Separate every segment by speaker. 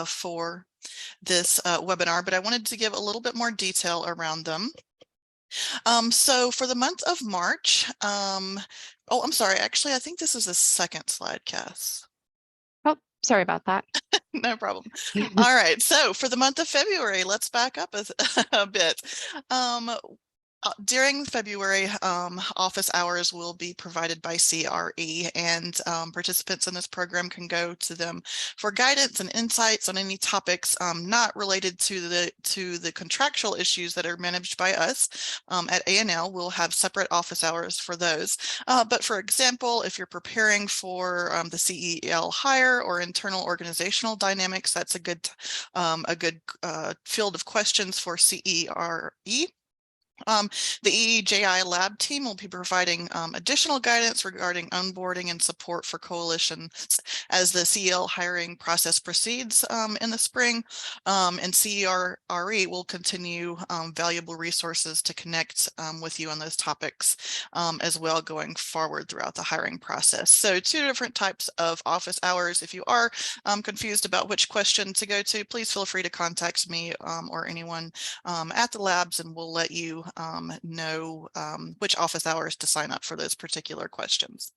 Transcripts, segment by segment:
Speaker 1: for this webinar, but I wanted to give a little bit more detail around them. So for the month of March, oh, I'm sorry, actually, I think this is the second slide, Cass.
Speaker 2: Oh, sorry about that.
Speaker 1: No problem. All right, so for the month of February, let's back up a bit. During February, office hours will be provided by CRE, and participants in this program can go to them for guidance and insights on any topics not related to the contractual issues that are managed by us. At A&L, we'll have separate office hours for those. But for example, if you're preparing for the CEL hire or internal organizational dynamics, that's a good field of questions for CERE. The EEJI lab team will be providing additional guidance regarding onboarding and support for coalitions as the CEL hiring process proceeds in the spring. And CERE will continue valuable resources to connect with you on those topics as well going forward throughout the hiring process. So 2 different types of office hours. If you are confused about which question to go to, please feel free to contact me or anyone at the labs, and we'll let you know which office hours to sign up for those particular questions.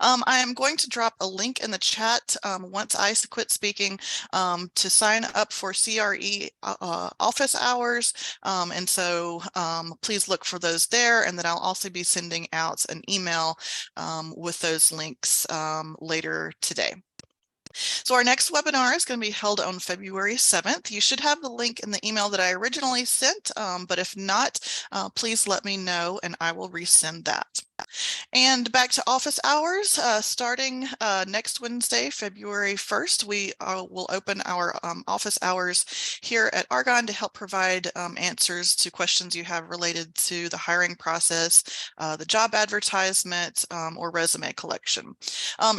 Speaker 1: I am going to drop a link in the chat once I quit speaking to sign up for CRE office hours. And so please look for those there, and then I'll also be sending out an email with those links later today. So our next webinar is going to be held on February 7th. You should have the link in the email that I originally sent, but if not, please let me know and I will resend that. And back to office hours, starting next Wednesday, February 1st, we will open our office hours here at Argonne to help provide answers to questions you have related to the hiring process, the job advertisement, or resume collection.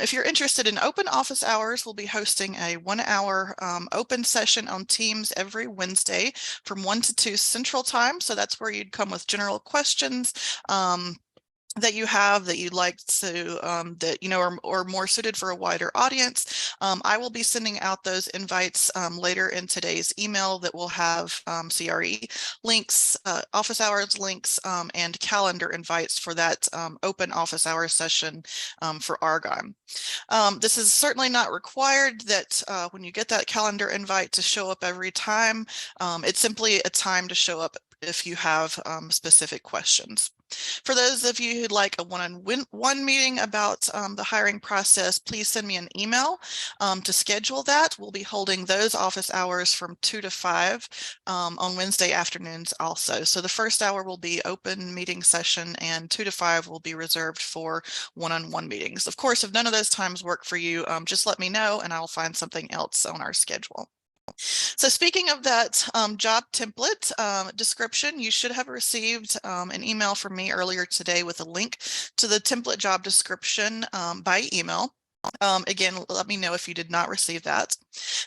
Speaker 1: If you're interested in open office hours, we'll be hosting a 1-hour open session on Teams every Wednesday from 1 to 2 Central Time. So that's where you'd come with general questions that you have that you'd like to that you know are more suited for a wider audience. I will be sending out those invites later in today's email that will have CRE links, office hours links, and calendar invites for that open office hours session for Argonne. This is certainly not required that when you get that calendar invite to show up every time. It's simply a time to show up if you have specific questions. For those of you who'd like a one-on-one meeting about the hiring process, please send me an email to schedule that. We'll be holding those office hours from 2 to 5 on Wednesday afternoons also. So the first hour will be open meeting session, and 2 to 5 will be reserved for one-on-one meetings. Of course, if none of those times work for you, just let me know and I'll find something else on our schedule. So speaking of that job template description, you should have received an email from me earlier today with a link to the template job description by email. Again, let me know if you did not receive that.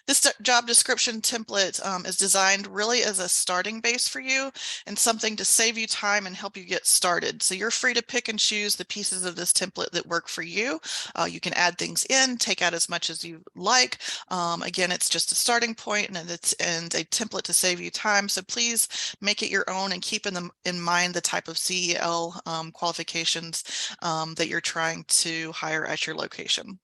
Speaker 1: This job description template is designed really as a starting base for you and something to save you time and help you get started. So you're free to pick and choose the pieces of this template that work for you. You can add things in, take out as much as you like. Again, it's just a starting point and a template to save you time. So please make it your own and keep in mind the type of CEL qualifications that you're trying to hire at your location.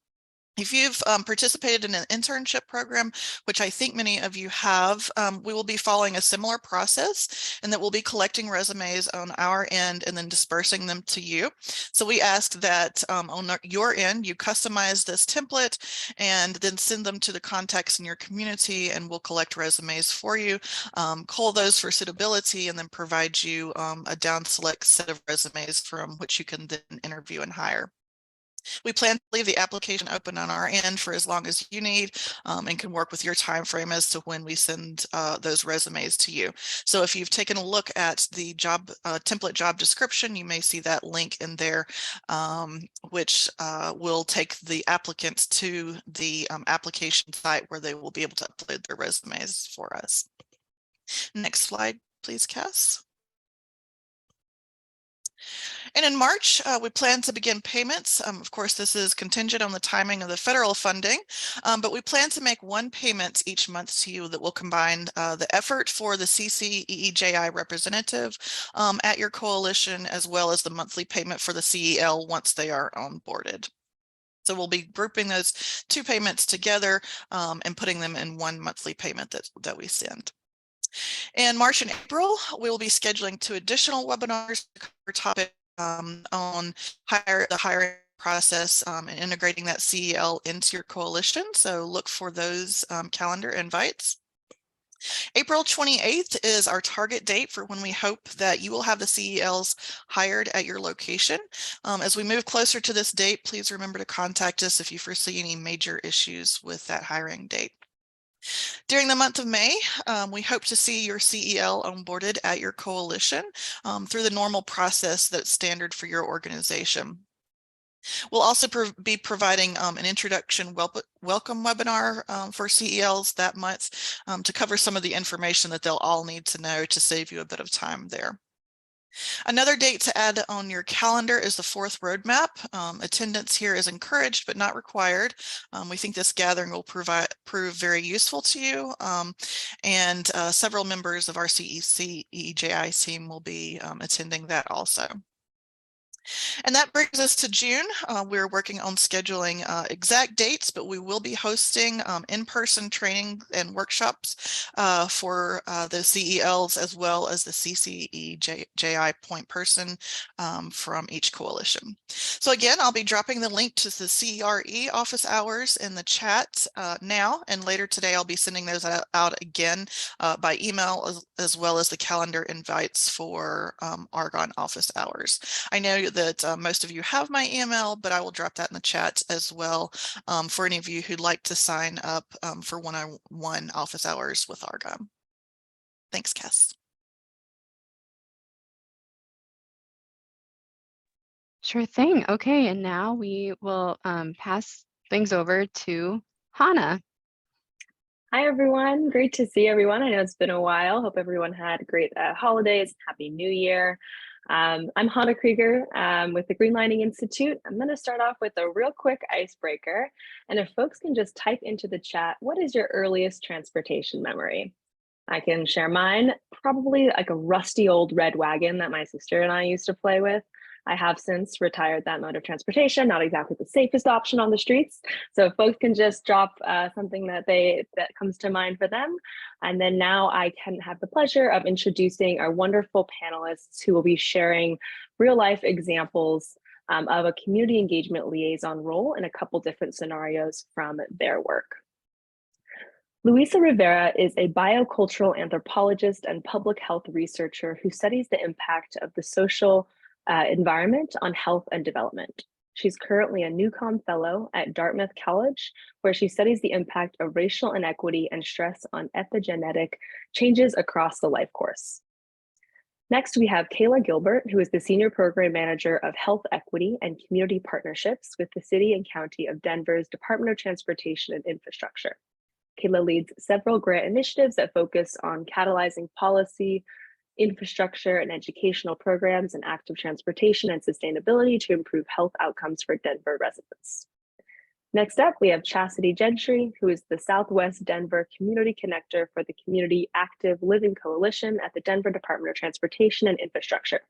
Speaker 1: If you've participated in an internship program, which I think many of you have, we will be following a similar process, and that we'll be collecting resumes on our end and then dispersing them to you. So we ask that on your end, you customize this template and then send them to the contacts in your community, and we'll collect resumes for you, cull those for suitability, and then provide you a down select set of resumes from which you can then interview and hire. We plan to leave the application open on our end for as long as you need and can work with your time frame as to when we send those resumes to you. So if you've taken a look at the template job description, you may see that link in there, which will take the applicants to the application site where they will be able to upload their resumes for us. Next slide, please, Cass. And in March, we plan to begin payments. Of course, this is contingent on the timing of the federal funding, but we plan to make one payment each month to you that will combine the effort for the CCEEJI representative at your coalition, as well as the monthly payment for the CEL once they are onboarded. So we'll be grouping those two payments together and putting them in one monthly payment that we send. In March and April, we will be scheduling 2 additional webinars to cover topics on the hiring process and integrating that CEL into your coalition. So look for those calendar invites. April 28th is our target date for when we hope that you will have the CELs hired at your location. As we move closer to this date, please remember to contact us if you foresee any major issues with that hiring date. During the month of May, we hope to see your CEL onboarded at your coalition through the normal process that's standard for your organization. We'll also be providing an introduction welcome webinar for CELs that month to cover some of the information that they'll all need to know to save you a bit of time there. Another date to add on your calendar is the 4th roadmap. Attendance here is encouraged but not required. We think this gathering will prove very useful to you, and several members of our CCEEJI team will be attending that also. And that brings us to June. We're working on scheduling exact dates, but we will be hosting in-person training and workshops for the CELs as well as the CCEEJI point person from each coalition. So again, I'll be dropping the link to the CRE office hours in the chat now, and later today I'll be sending those out again by email as well as the calendar invites for Argonne office hours. I know that most of you have my email, but I will drop that in the chat as well for any of you who'd like to sign up for one-on-one office hours with Argonne. Thanks, Cass.
Speaker 2: Sure thing. Okay, and now we will pass things over to Hannah.
Speaker 3: Hi, everyone. Great to see everyone. I know it's been a while. Hope everyone had great holidays. Happy New Year. I'm Hannah Krieger with the Green Lining Institute. I'm going to start off with a real quick icebreaker. And if folks can just type into the chat, what is your earliest transportation memory? I can share mine, probably like a rusty old red wagon that my sister and I used to play with. I have since retired that mode of transportation, not exactly the safest option on the streets. So if folks can just drop something that comes to mind for them. And then now I can have the pleasure of introducing our wonderful panelists who will be sharing real life examples of a community engagement liaison role in a couple different scenarios from their work. Luisa Rivera is a biocultural anthropologist and public health researcher who studies the impact of the social environment on health and development. She's currently a Newcom Fellow at Dartmouth College, where she studies the impact of racial inequity and stress on epigenetic changes across the life course. Next, we have Kayla Gilbert, who is the Senior Program Manager of Health Equity and Community Partnerships with the City and County of Denver's Department of Transportation and Infrastructure. Kayla leads several grant initiatives that focus on catalyzing policy, infrastructure, and educational programs in active transportation and sustainability to improve health outcomes for Denver residents. Next up, we have Chastity Gentry, who is the Southwest Denver Community Connector for the Community Active Living Coalition at the Denver Department of Transportation and Infrastructure.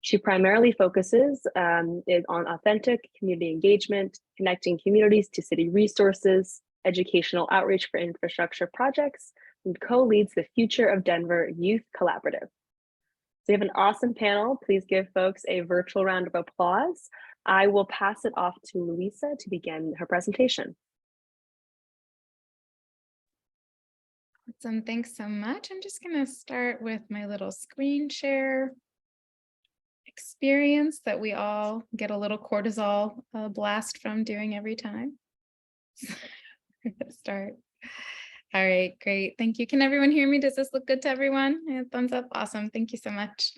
Speaker 3: She primarily focuses on authentic community engagement, connecting communities to city resources, educational outreach for infrastructure projects, and co-leads the Future of Denver Youth Collaborative. So we have an awesome panel. Please give folks a virtual round of applause. I will pass it off to Luisa to begin her presentation.
Speaker 4: Awesome, thanks so much. I'm just gonna start with my little screen share experience that we all get a little cortisol blast from doing every time. Start. All right, great. Thank you. Can everyone hear me? Does this look good to everyone? Yeah, thumbs up. Awesome. Thank you so much.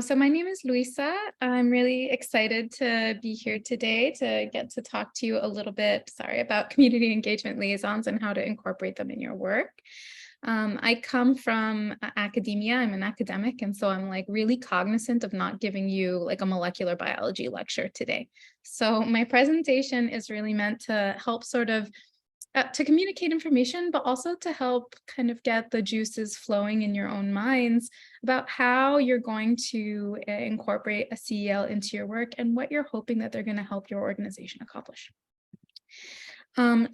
Speaker 4: So my name is Luisa. I'm really excited to be here today to get to talk to you a little bit, about community engagement liaisons and how to incorporate them in your work. I come from academia. I'm an academic, and so I'm like really cognizant of not giving you like a molecular biology lecture today. So my presentation is really meant to help sort of to communicate information, but also to help kind of get the juices flowing in your own minds about how you're going to incorporate a CEL into your work and what you're hoping that they're going to help your organization accomplish. My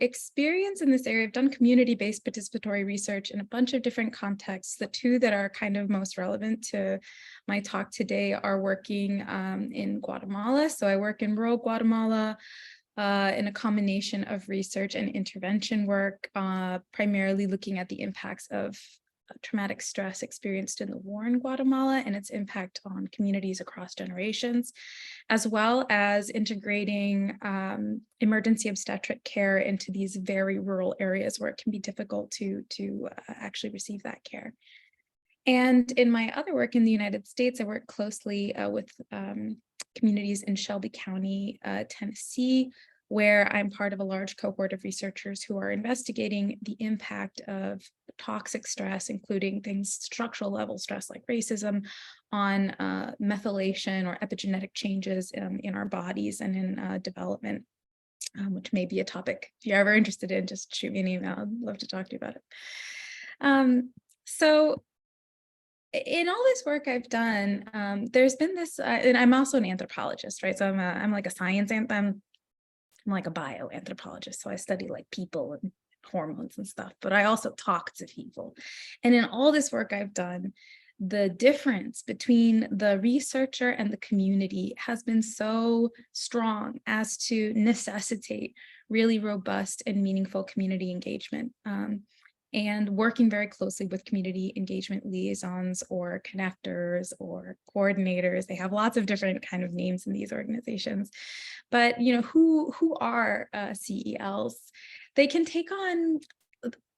Speaker 4: experience in this area, I've done community-based participatory research in a bunch of different contexts. The two that are kind of most relevant to my talk today are working in Guatemala. So I work in rural Guatemala in a combination of research and intervention work, primarily looking at the impacts of traumatic stress experienced in the war in Guatemala and its impact on communities across generations, as well as integrating emergency obstetric care into these very rural areas where it can be difficult to actually receive that care. And in my other work in the United States, I work closely with communities in Shelby County, Tennessee, where I'm part of a large cohort of researchers who are investigating the impact of toxic stress, including things structural level stress like racism, on methylation or epigenetic changes in our bodies and in development, which may be a topic if you're ever interested in, just shoot me an email. I'd love to talk to you about it. So in all this work I've done, there's been this, and I'm also an anthropologist, right? So I'm like a science, I'm like a bioanthropologist. So I study like people and hormones and stuff, but I also talk to people. And in all this work I've done, the difference between the researcher and the community has been so strong as to necessitate really robust and meaningful community engagement. And working very closely with community engagement liaisons or connectors or coordinators. They have lots of different kind of names in these organizations. But you know, who are CELs? They can take on,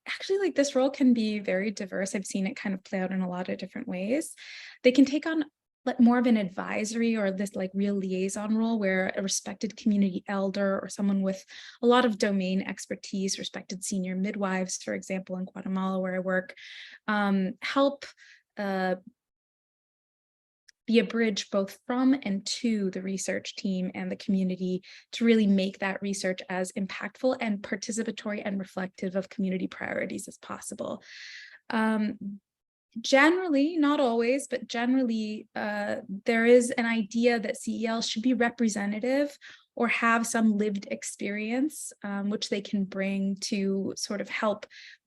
Speaker 4: actually, like, this role can be very diverse. I've seen it kind of play out in a lot of different ways. They can take on like more of an advisory or this like real liaison role where a respected community elder or someone with a lot of domain expertise, respected senior midwives, for example, in Guatemala where I work, help be a bridge both from and to the research team and the community to really make that research as impactful and participatory and reflective of community priorities as possible. Generally, not always, but generally, there is an idea that CEL should be representative or have some lived experience, which they can bring to sort of help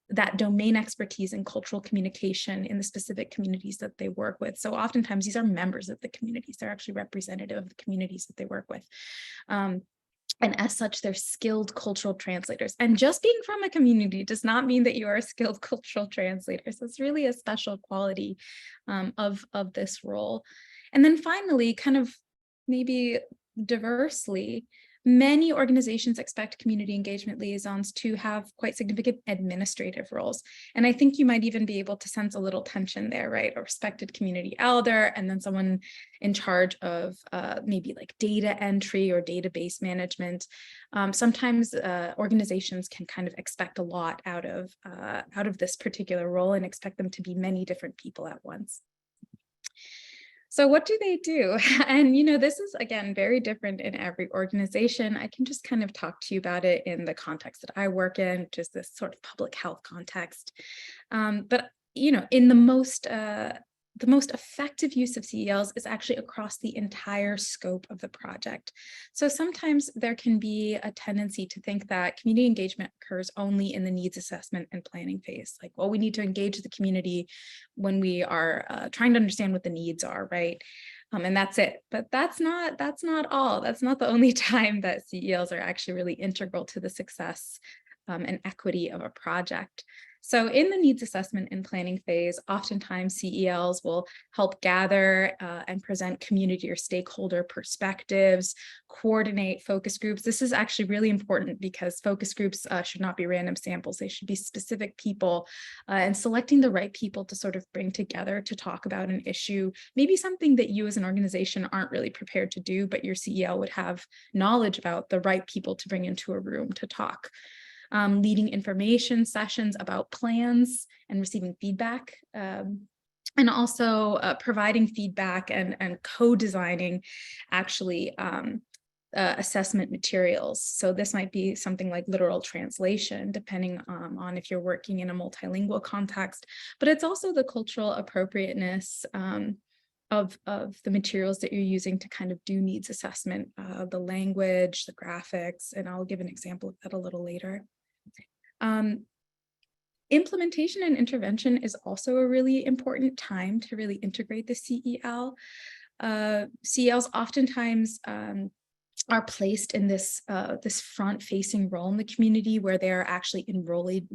Speaker 4: that domain expertise in cultural communication in the specific communities that they work with. So oftentimes these are members of the communities. They're actually representative of the communities that they work with. And as such, they're skilled cultural translators. And just being from a community does not mean that you are a skilled cultural translator. So it's really a special quality of this role. And then finally, kind of maybe diversely, many organizations expect community engagement liaisons to have quite significant administrative roles. And I think you might even be able to sense a little tension there, right? A respected community elder, and then someone in charge of maybe like data entry or database management. Sometimes organizations can kind of expect a lot out of this particular role and expect them to be many different people at once. So what do they do? And, you know, this is, again, very different in every organization. I can just kind of talk to you about it in the context that I work in, which is this sort of public health context. But, you know, in the most effective use of CELs is actually across the entire scope of the project. So sometimes there can be a tendency to think that community engagement occurs only in the needs assessment and planning phase. Like, well, we need to engage the community when we are trying to understand what the needs are, right? And that's it. But that's not all. That's not the only time that CELs are actually really integral to the success and equity of a project. So in the needs assessment and planning phase, oftentimes CELs will help gather and present community or stakeholder perspectives, coordinate focus groups. This is actually really important because focus groups should not be random samples. They should be specific people, and selecting the right people to sort of bring together to talk about an issue, maybe something that you as an organization aren't really prepared to do, but your CEL would have knowledge about the right people to bring into a room to talk. leading information sessions about plans and receiving feedback, and also providing feedback and co-designing actually assessment materials. So this might be something like literal translation, depending on if you're working in a multilingual context, but it's also the cultural appropriateness of the materials that you're using to kind of do needs assessment, the language, the graphics, and I'll give an example of that a little later. Implementation and intervention is also a really important time to really integrate the CEL. CELs oftentimes are placed in this front-facing role in the community where they're actually enrolling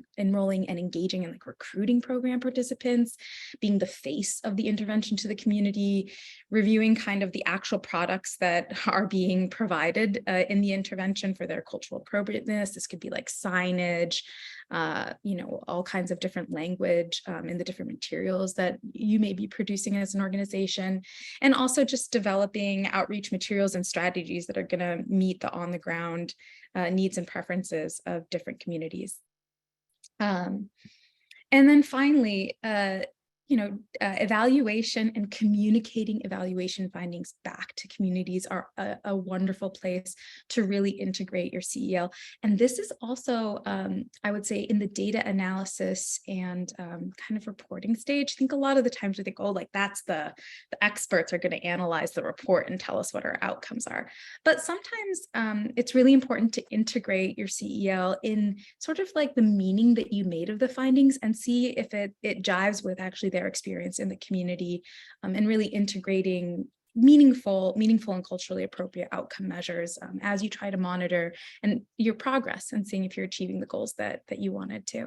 Speaker 4: and engaging in like recruiting program participants, being the face of the intervention to the community, reviewing kind of the actual products that are being provided in the intervention for their cultural appropriateness. This could be like signage, all kinds of different language in the different materials that you may be producing as an organization, and also just developing outreach materials and strategies that are going to meet the on-the-ground needs and preferences of different communities. And then finally, evaluation and communicating evaluation findings back to communities are a wonderful place to really integrate your CEL. And this is also, I would say, in the data analysis and kind of reporting stage. I think a lot of the times we think, oh, like that's the experts are going to analyze the report and tell us what our outcomes are. But sometimes it's really important to integrate your CEL in sort of like the meaning that you made of the findings and see if it jives with actually their experience in the community, and really integrating meaningful and culturally appropriate outcome measures as you try to monitor and your progress and seeing if you're achieving the goals that you wanted to.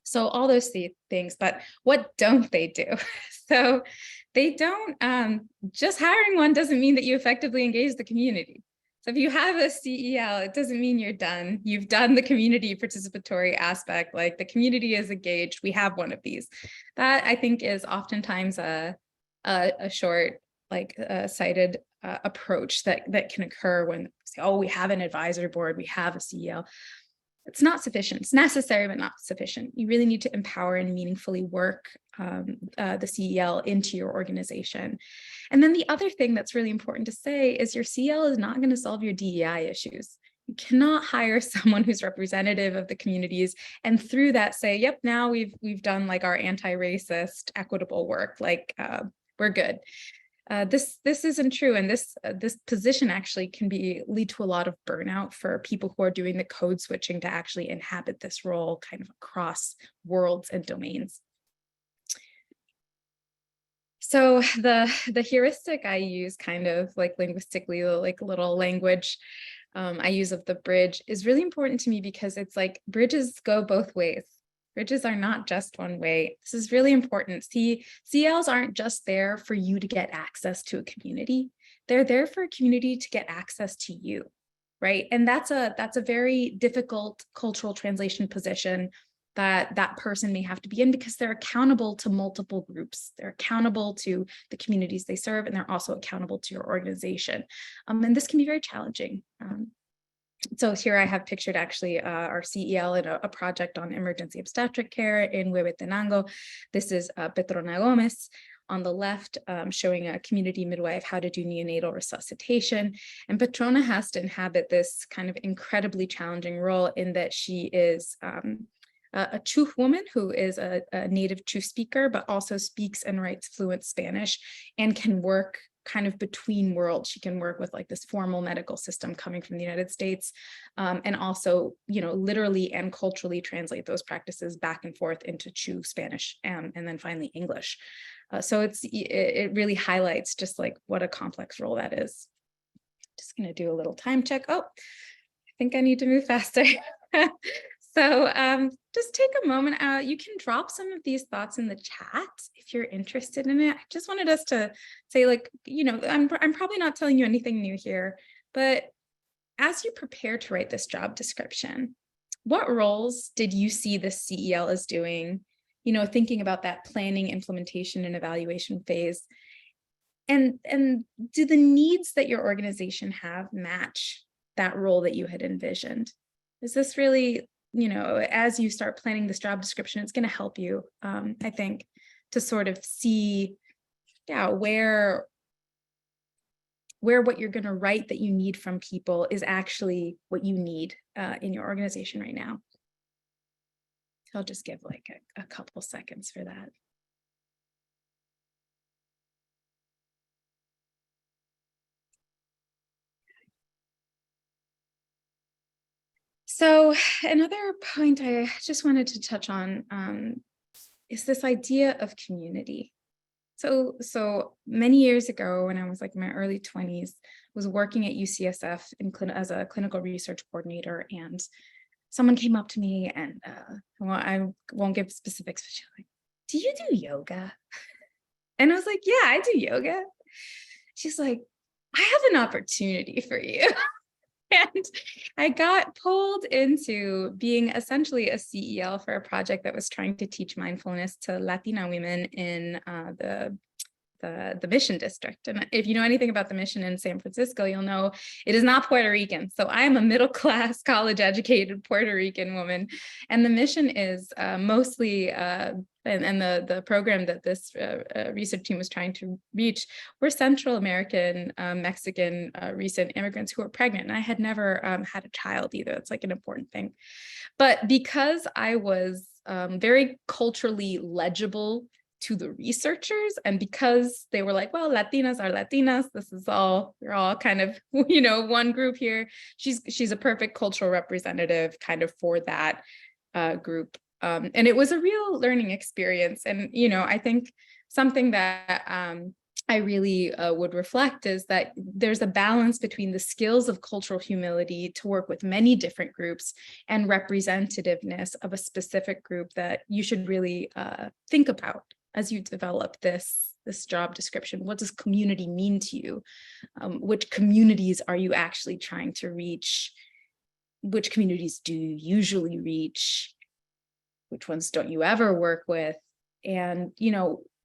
Speaker 4: So all those things, but what don't they do? So they don't, just hiring one doesn't mean that you effectively engage the community. So if you have a CEL, it doesn't mean you're done. You've done the community participatory aspect, like the community is engaged. We have one of these. That I think is oftentimes a short, sighted approach that can occur when say, oh, we have an advisory board, we have a CEL. It's not sufficient. It's necessary, but not sufficient. You really need to empower and meaningfully work the CEL into your organization. And then the other thing that's really important to say is your CEL is not going to solve your DEI issues. You cannot hire someone who's representative of the communities and through that say, yep, now we've done like our anti-racist, equitable work, like we're good. This isn't true, and this position actually can lead to a lot of burnout for people who are doing the code switching to actually inhabit this role kind of across worlds and domains. So the heuristic I use, kind of like linguistically, like little language I use of the bridge is really important to me because it's like bridges go both ways. Bridges are not just one way. This is really important. CELs aren't just there for you to get access to a community. They're there for a community to get access to you, right? And that's a very difficult cultural translation position that person may have to be in because they're accountable to multiple groups. They're accountable to the communities they serve, and they're also accountable to your organization. And this can be very challenging. So here I have pictured actually our CEL in a project on emergency obstetric care in Huehuetenango. This is Petrona Gomez on the left, showing a community midwife how to do neonatal resuscitation. And Petrona has to inhabit this kind of incredibly challenging role in that she is a Chuj woman who is a native Chuj speaker, but also speaks and writes fluent Spanish and can work kind of between worlds. She can work with like this formal medical system coming from the United States, and also, literally and culturally translate those practices back and forth into Chuj Spanish, and then finally English. So it really highlights just like what a complex role that is. Just going to do a little time check. Oh, I think I need to move faster. So just take a moment out. You can drop some of these thoughts in the chat if you're interested in it. I just wanted us to say, like, I'm probably not telling you anything new here, but as you prepare to write this job description, what roles did you see the CEL as doing? Thinking about that planning, implementation, and evaluation phase. and do the needs that your organization have match that role that you had envisioned? Is this really, as you start planning this job description, it's going to help you, I think, to sort of see, where what you're going to write that you need from people is actually what you need in your organization right now. I'll just give like a couple seconds for that. So another point I just wanted to touch on is this idea of community. So many years ago, when I was like in my early 20s, was working at UCSF as a clinical research coordinator, and someone came up to me and I won't give specifics, but she's like, "Do you do yoga?" And I was like, "Yeah, I do yoga." She's like, "I have an opportunity for you." And I got pulled into being essentially a CEL for a project that was trying to teach mindfulness to Latina women in the Mission District. And if you know anything about the Mission in San Francisco, you'll know it is not Puerto Rican. So I am a middle-class, college-educated Puerto Rican woman, and the Mission is mostly and the program that this research team was trying to reach were Central American, Mexican recent immigrants who were pregnant. And I had never had a child either. It's like an important thing. But because I was very culturally legible to the researchers, and because they were like, well, Latinas are Latinas, this is all, we're all kind of, one group here. She's a perfect cultural representative kind of for that group. And it was a real learning experience. And, I think something that I really would reflect is that there's a balance between the skills of cultural humility to work with many different groups and representativeness of a specific group that you should really think about as you develop this job description. What does community mean to you? Which communities are you actually trying to reach? Which communities do you usually reach? Which ones don't you ever work with? And,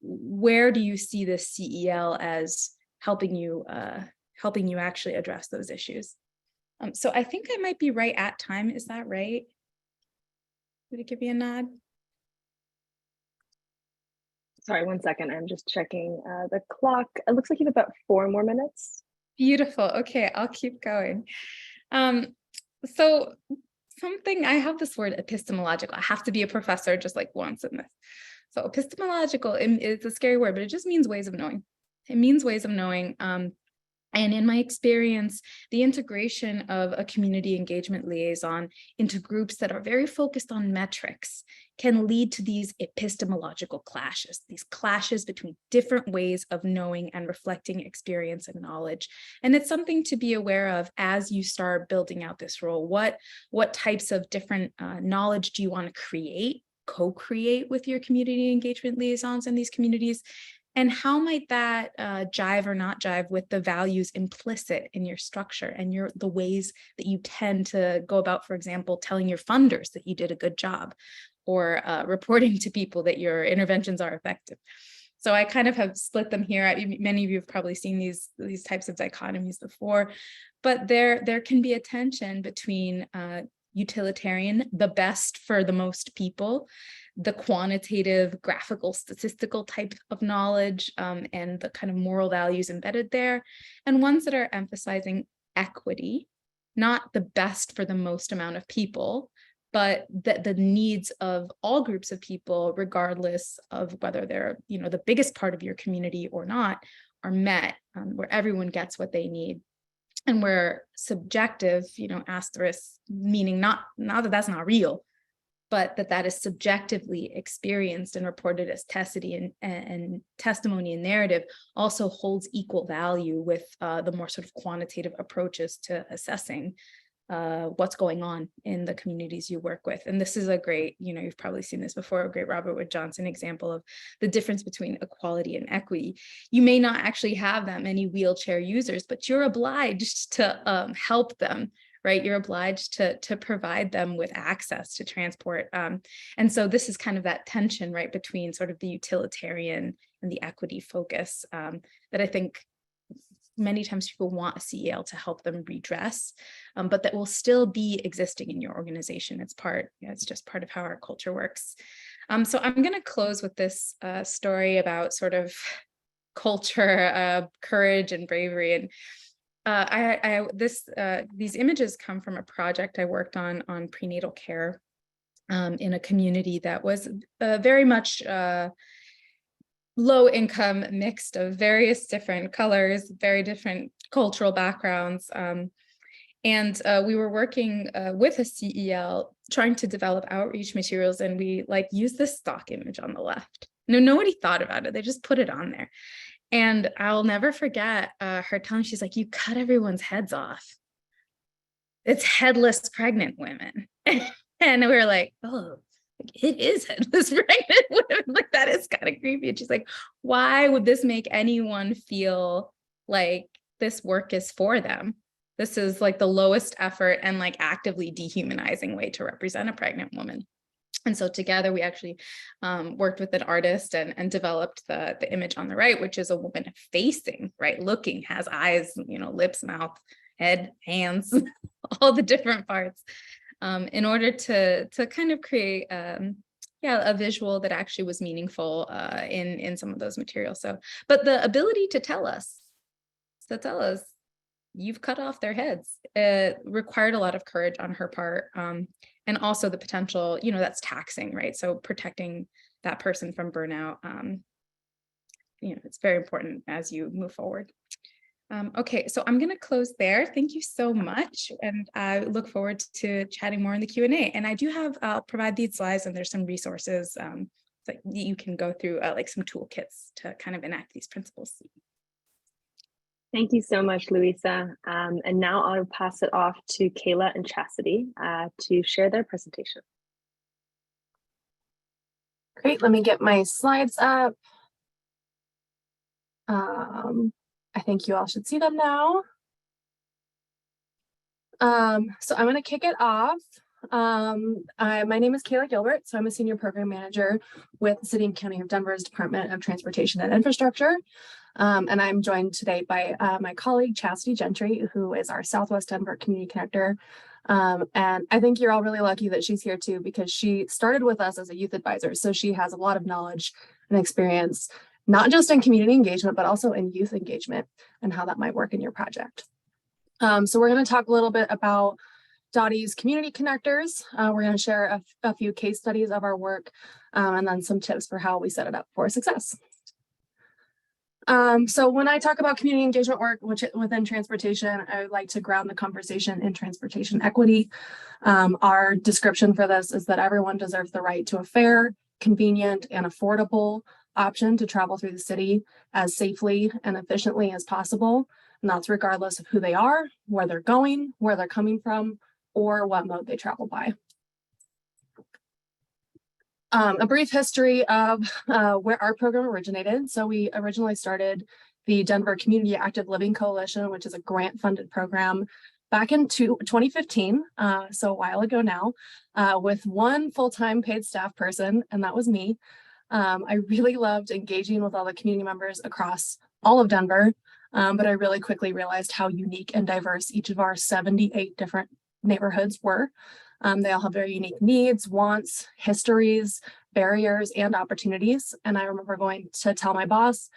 Speaker 4: where do you see the CEL as helping you actually address those issues? So I think I might be right at time. Is that right? Did it give you a nod?
Speaker 3: Sorry, 1 second. I'm just checking the clock. It looks like you have about 4 more minutes.
Speaker 4: Beautiful. Okay, I'll keep going. So I have this word epistemological. I have to be a professor just like once in this. So epistemological is a scary word, but it just means ways of knowing. It means ways of knowing. And in my experience, the integration of a community engagement liaison into groups that are very focused on metrics can lead to these epistemological clashes, these clashes between different ways of knowing and reflecting experience and knowledge. And it's something to be aware of as you start building out this role. What types of different knowledge do you want to create, co-create with your community engagement liaisons in these communities? And how might that jive or not jive with the values implicit in your structure and the ways that you tend to go about, for example, telling your funders that you did a good job, or reporting to people that your interventions are effective? So I kind of have split them here. Many of you have probably seen these types of dichotomies before, but there can be a tension between utilitarian, the best for the most people, the quantitative, graphical, statistical type of knowledge, and the kind of moral values embedded there, and ones that are emphasizing equity, not the best for the most amount of people, but that the needs of all groups of people, regardless of whether they're, the biggest part of your community or not, are met, where everyone gets what they need. And where subjective, asterisk, meaning not that that's not real, but that is subjectively experienced and reported as testimony and narrative, also holds equal value with the more sort of quantitative approaches to assessing what's going on in the communities you work with. And this is a great, you've probably seen this before, a great Robert Wood Johnson example of the difference between equality and equity. You may not actually have that many wheelchair users, but you're obliged to help them, right? You're obliged to provide them with access to transport. And so this is kind of that tension, right, between sort of the utilitarian and the equity focus that I think many times people want a CEL to help them redress, but that will still be existing in your organization. It's just part of how our culture works. So I'm going to close with this story about sort of culture, courage, and bravery. And these images come from a project I worked on prenatal care in a community that was very much low income, mixed of various different colors, very different cultural backgrounds. And we were working with a CEL trying to develop outreach materials, and we used this stock image on the left. No, nobody thought about it. They just put it on there. And I'll never forget her telling, she's like, you cut everyone's heads off. It's headless pregnant women. And we were like, oh, it is headless pregnant women. Like, that is kind of creepy. And she's like, why would this make anyone feel like this work is for them? This is like the lowest effort and like actively dehumanizing way to represent a pregnant woman. And so together we actually worked with an artist and developed the image on the right, which is a woman facing, right, looking, has eyes, lips, mouth, head, hands, all the different parts, in order to kind of create a visual that actually was meaningful in some of those materials. So, but the ability to tell us you've cut off their heads, required a lot of courage on her part. And also the potential, that's taxing, right? So protecting that person from burnout, it's very important as you move forward. Okay, so I'm going to close there. Thank you so much. And I look forward to chatting more in the Q&A. And I'll provide these slides, and there's some resources that you can go through, like some toolkits to kind of enact these principles.
Speaker 3: Thank you so much, Louisa. And now I'll pass it off to Kayla and Chastity to share their presentation.
Speaker 5: Great, let me get my slides up. I think you all should see them now. So I'm going to kick it off. My name is Kayla Gilbert, so I'm a senior program manager with the City and County of Denver's Department of Transportation and Infrastructure. And I'm joined today by my colleague, Chastity Gentry, who is our Southwest Denver Community Connector. And I think you're all really lucky that she's here too, because she started with us as a youth advisor. So she has a lot of knowledge and experience, not just in community engagement, but also in youth engagement and how that might work in your project. So we're going to talk a little bit about Dottie's community connectors. We're going to share a few case studies of our work, and then some tips for how we set it up for success. So when I talk about community engagement work within transportation, I would like to ground the conversation in transportation equity. Our description for this is that everyone deserves the right to a fair, convenient, and affordable option to travel through the city as safely and efficiently as possible. And that's regardless of who they are, where they're going, where they're coming from, or what mode they travel by. A brief history of where our program originated. So we originally started the Denver Community Active Living Coalition, which is a grant-funded program back in 2015, so a while ago now, with one full-time paid staff person, and that was me. I really loved engaging with all the community members across all of Denver, but I really quickly realized how unique and diverse each of our 78 different neighborhoods were. They all have very unique needs, wants, histories, barriers, and opportunities. And I remember going to tell my boss,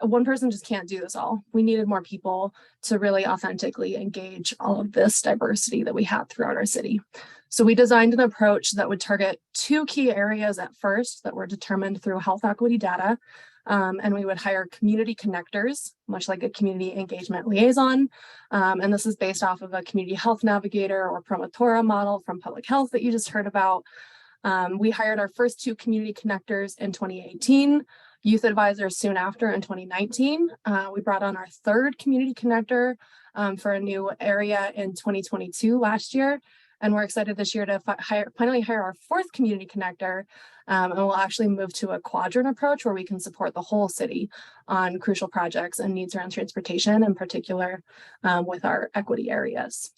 Speaker 5: one person just can't do this all. We needed more people to really authentically engage all of this diversity that we have throughout our city. So we designed an approach that would target two key areas at first that were determined through health equity data. And we would hire community connectors, much like a community engagement liaison. And this is based off of a community health navigator or promotora model from public health that you just heard about. We hired our first two community connectors in 2018, youth advisors soon after in 2019. We brought on our third community connector for a new area in 2022 last year. And we're excited this year to finally hire our fourth community connector. And we'll actually move to a quadrant approach where we can support the whole city on crucial projects and needs around transportation, in particular with our equity areas.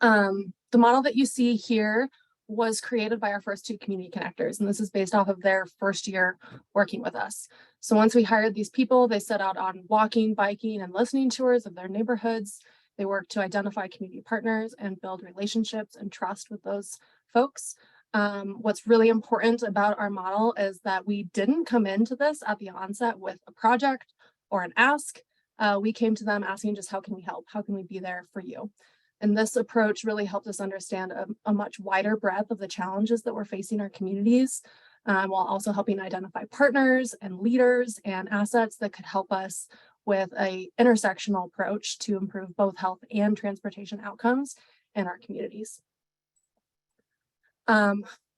Speaker 5: The model that you see here was created by our first two community connectors, and this is based off of their first year working with us. So once we hired these people, they set out on walking, biking, and listening tours of their neighborhoods. They worked to identify community partners and build relationships and trust with those folks. What's really important about our model is that we didn't come into this at the onset with a project or an ask. We came to them asking just how can we help? How can we be there for you? And this approach really helped us understand a much wider breadth of the challenges that we're facing our communities, while also helping identify partners and leaders and assets that could help us with a intersectional approach to improve both health and transportation outcomes in our communities.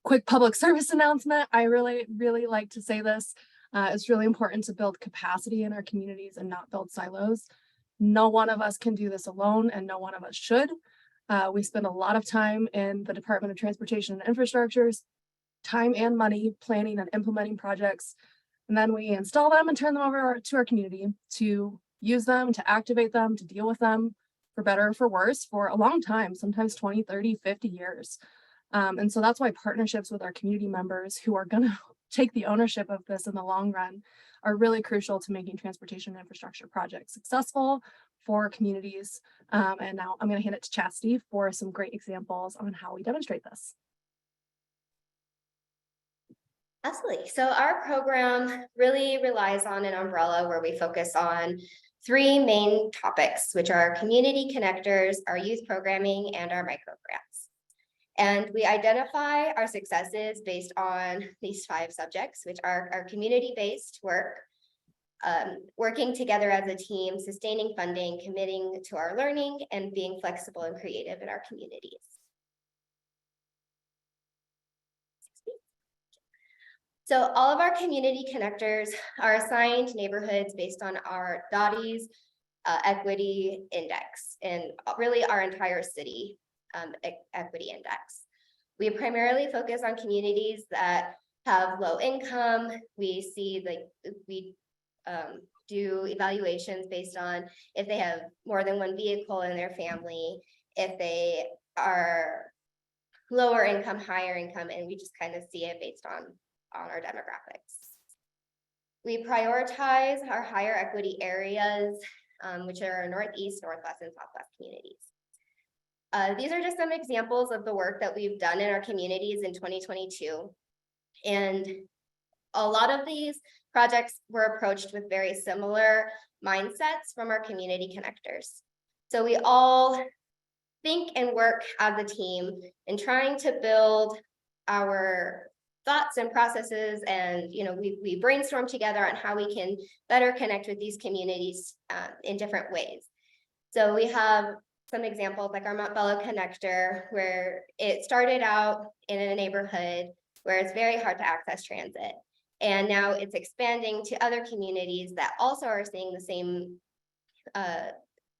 Speaker 5: Quick public service announcement. I really like to say this. It's really important to build capacity in our communities and not build silos. No one of us can do this alone, and no one of us should. We spend a lot of time in the Department of Transportation and Infrastructure's time and money planning and implementing projects, and then we install them and turn them over to our community to use them, to activate them, to deal with them for better or for worse for a long time, sometimes 20, 30, 50 years. And so that's why partnerships with our community members who are going to take the ownership of this in the long run are really crucial to making transportation infrastructure projects successful for communities. And now I'm going to hand it to Chastity for some great examples on how we demonstrate this.
Speaker 6: Absolutely. So our program really relies on an umbrella where we focus on three main topics, which are community connectors, our youth programming, and our microgrants. And we identify our successes based on these 5 subjects, which are our community-based work, working together as a team, sustaining funding, committing to our learning, and being flexible and creative in our communities. So all of our community connectors are assigned neighborhoods based on our DOTI's equity index, and really our entire city equity index. We primarily focus on communities that have low income. We see we do evaluations based on if they have more than one vehicle in their family, if they are lower income, higher income, and we just kind of see it based on our demographics. We prioritize our higher equity areas, which are our Northeast, Northwest, and Southwest communities. These are just some examples of the work that we've done in our communities in 2022. And a lot of these projects were approached with very similar mindsets from our community connectors. So we all think and work as a team in trying to build our thoughts and processes, and we brainstorm together on how we can better connect with these communities in different ways. So we have some examples like our Montbello connector, where it started out in a neighborhood where it's very hard to access transit, and now it's expanding to other communities that also are seeing the same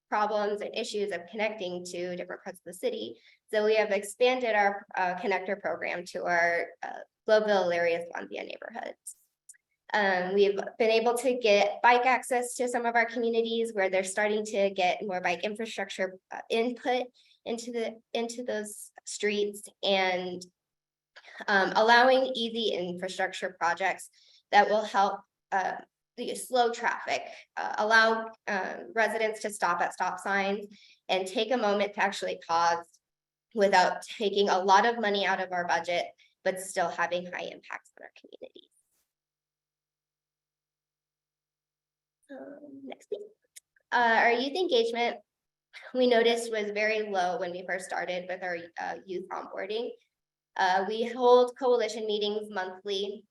Speaker 6: problems and issues of connecting to different parts of the city. So we have expanded our connector program to our Globeville, Lyria, Swansea neighborhoods. We've been able to get bike access to some of our communities where they're starting to get more bike infrastructure input into those streets, and allowing easy infrastructure projects that will help slow traffic, allow residents to stop at stop signs and take a moment to actually pause without taking a lot of money out of our budget, but still having high impacts on our communities. Next, please. Our youth engagement, we noticed, was very low when we first started with our youth onboarding. We hold coalition meetings monthly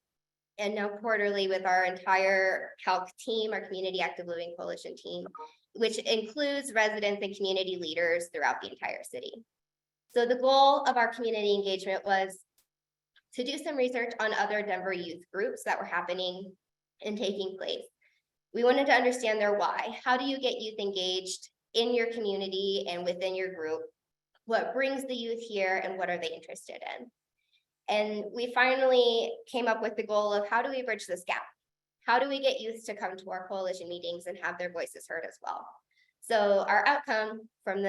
Speaker 6: and now quarterly with our entire CALC team, our Community Active Living Coalition team, which includes residents and community leaders throughout the entire city. So the goal of our community engagement was to do some research on other Denver youth groups that were happening and taking place. We wanted to understand their why. How do you get youth engaged in your community and within your group? What brings the youth here, and what are they interested in? And we finally came up with the goal of how do we bridge this gap? How do we get youth to come to our coalition meetings and have their voices heard as well? So our outcome from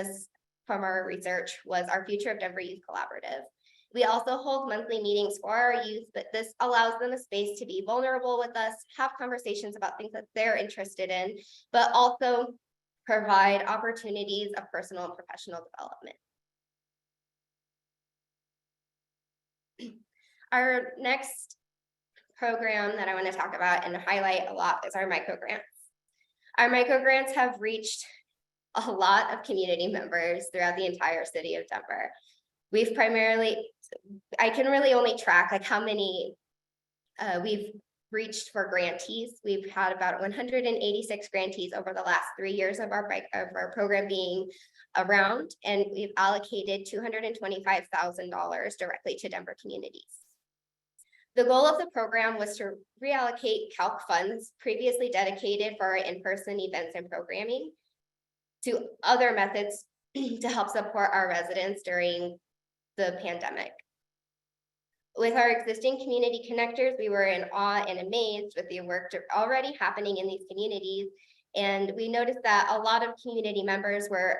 Speaker 6: from our research was our Future of Denver Youth Collaborative. We also hold monthly meetings for our youth, but this allows them a space to be vulnerable with us, have conversations about things that they're interested in, but also provide opportunities of personal and professional development. Our next program that I want to talk about and highlight a lot is our microgrants. Our microgrants have reached a lot of community members throughout the entire city of Denver. We've primarily, I can really only track like how many we've reached for grantees. We've had about 186 grantees over the last 3 years of our program being around, and we've allocated $225,000 directly to Denver communities. The goal of the program was to reallocate calc funds previously dedicated for our in-person events and programming to other methods to help support our residents during the pandemic. With our existing community connectors, we were in awe and amazed with the work already happening in these communities. And we noticed that a lot of community members were,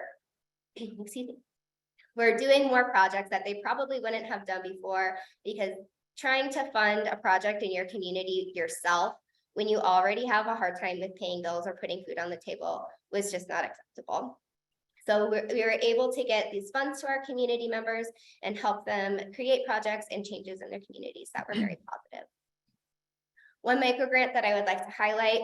Speaker 6: were doing more projects that they probably wouldn't have done before, because trying to fund a project in your community yourself when you already have a hard time with paying bills or putting food on the table was just not acceptable. So we were able to get these funds to our community members and help them create projects and changes in their communities that were very positive. One microgrant that I would like to highlight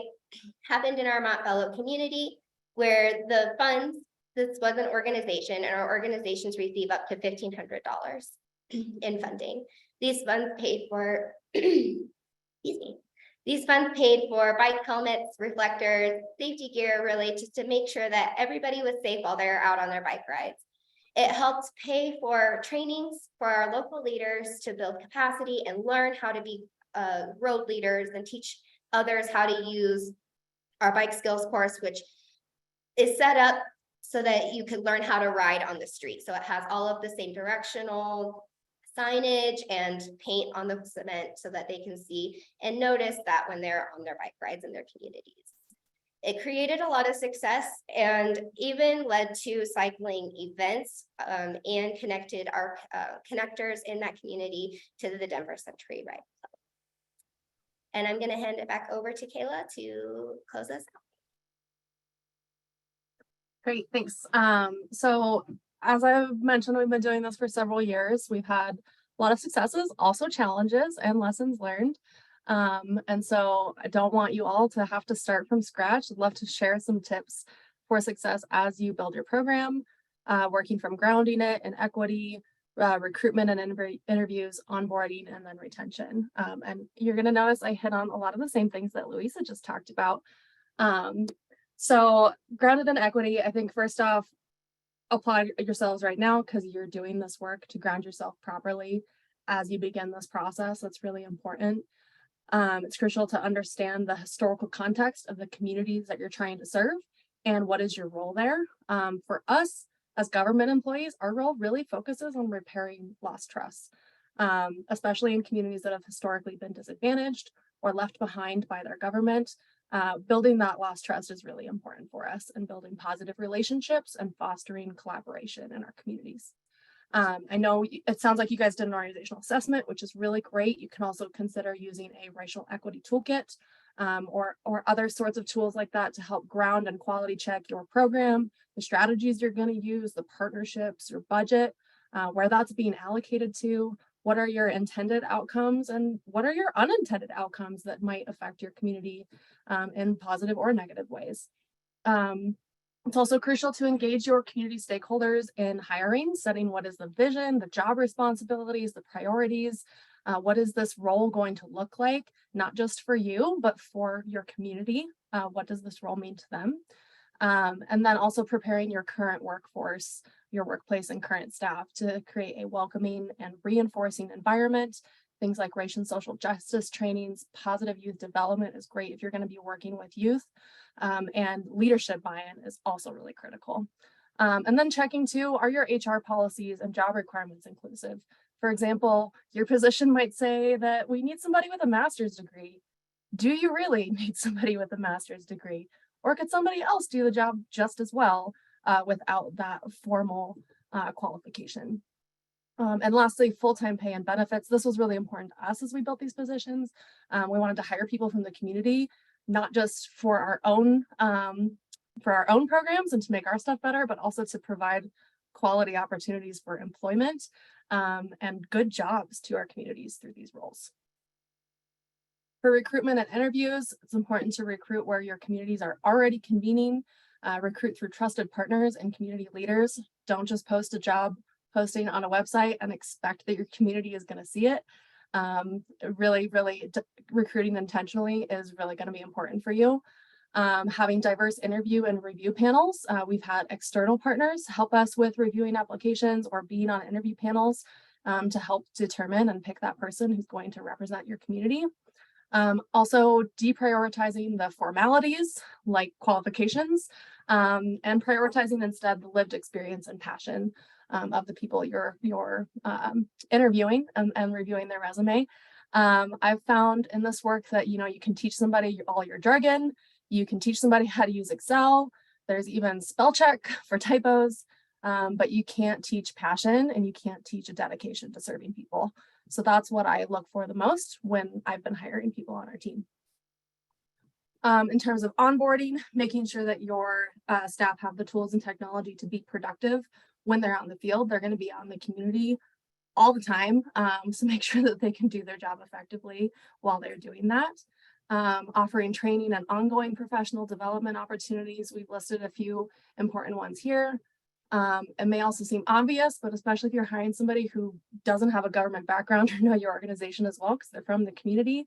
Speaker 6: happened in our Montbello community, where the funds, this was an organization, and our organizations receive up to $1,500 in funding. These funds paid for, excuse me, these funds paid for bike helmets, reflectors, safety gear, really just to make sure that everybody was safe while they're out on their bike rides. It helped pay for trainings for our local leaders to build capacity and learn how to be road leaders and teach others how to use our bike skills course, which is set up so that you could learn how to ride on the street. So it has all of the same directional signage and paint on the cement so that they can see and notice that when they're on their bike rides in their communities. It created a lot of success and even led to cycling events and connected our connectors in that community to the Denver Century Ride Club. And I'm going to hand it back over to Kayla to close us out.
Speaker 5: Great, thanks. So as I've mentioned, we've been doing this for several years. We've had a lot of successes, also challenges and lessons learned. And so I don't want you all to have to start from scratch. I'd love to share some tips for success as you build your program, working from grounding it in equity, recruitment and interviews, onboarding, and then retention. And you're going to notice I hit on a lot of the same things that Louisa just talked about. So grounded in equity, I think first off, apply yourselves right now because you're doing this work to ground yourself properly as you begin this process. That's really important. It's crucial to understand the historical context of the communities that you're trying to serve and what is your role there. For us as government employees, our role really focuses on repairing lost trust, especially in communities that have historically been disadvantaged or left behind by their government. Building that lost trust is really important for us, and building positive relationships and fostering collaboration in our communities. I know it sounds like you guys did an organizational assessment, which is really great. You can also consider using a racial equity toolkit or other sorts of tools like that to help ground and quality check your program, the strategies you're going to use, the partnerships, your budget, where that's being allocated to. What are your intended outcomes and what are your unintended outcomes that might affect your community in positive or negative ways? It's also crucial to engage your community stakeholders in hiring, setting what is the vision, the job responsibilities, the priorities. What is this role going to look like, not just for you, but for your community? What does this role mean to them? And then also preparing your current workforce, your workplace and current staff to create a welcoming and reinforcing environment. Things like racial and social justice trainings, positive youth development is great if you're going to be working with youth, and leadership buy-in is also really critical. And then checking too, are your HR policies and job requirements inclusive? For example, your position might say that we need somebody with a master's degree. Do you really need somebody with a master's degree? Or could somebody else do the job just as well without that formal qualification. And lastly, full-time pay and benefits. This was really important to us as we built these positions. We wanted to hire people from the community, not just for our own programs and to make our stuff better, but also to provide quality opportunities for employment and good jobs to our communities through these roles. For recruitment and interviews, it's important to recruit where your communities are already convening, recruit through trusted partners and community leaders. Don't just post a job posting on a website and expect that your community is going to see it. Really recruiting intentionally is really going to be important for you. Having diverse interview and review panels. We've had external partners help us with reviewing applications or being on interview panels to help determine and pick that person who's going to represent your community. Also deprioritizing the formalities like qualifications and prioritizing instead the lived experience and passion of the people you're interviewing and reviewing their resume. I've found in this work that, you can teach somebody all your jargon, you can teach somebody how to use Excel, there's even spell check for typos, but you can't teach passion and you can't teach a dedication to serving people. So that's what I look for the most when I've been hiring people on our team. In terms of onboarding, making sure that your staff have the tools and technology to be productive when they're out in the field. They're going to be out in the community all the time. So make sure that they can do their job effectively while they're doing that. Offering training and ongoing professional development opportunities. We've listed a few important ones here. It may also seem obvious, but especially if you're hiring somebody who doesn't have a government background or know your organization as well, because they're from the community,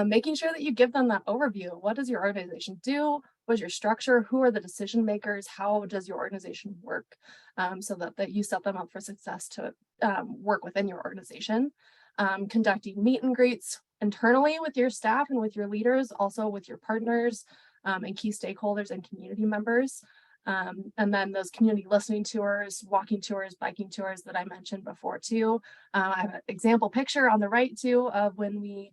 Speaker 5: making sure that you give them that overview. What does your organization do? What is your structure? Who are the decision makers? How does your organization work? So that you set them up for success to work within your organization. Conducting meet and greets internally with your staff and with your leaders, also with your partners and key stakeholders and community members. And then those community listening tours, walking tours, biking tours that I mentioned before too. I have an example picture on the right too of when we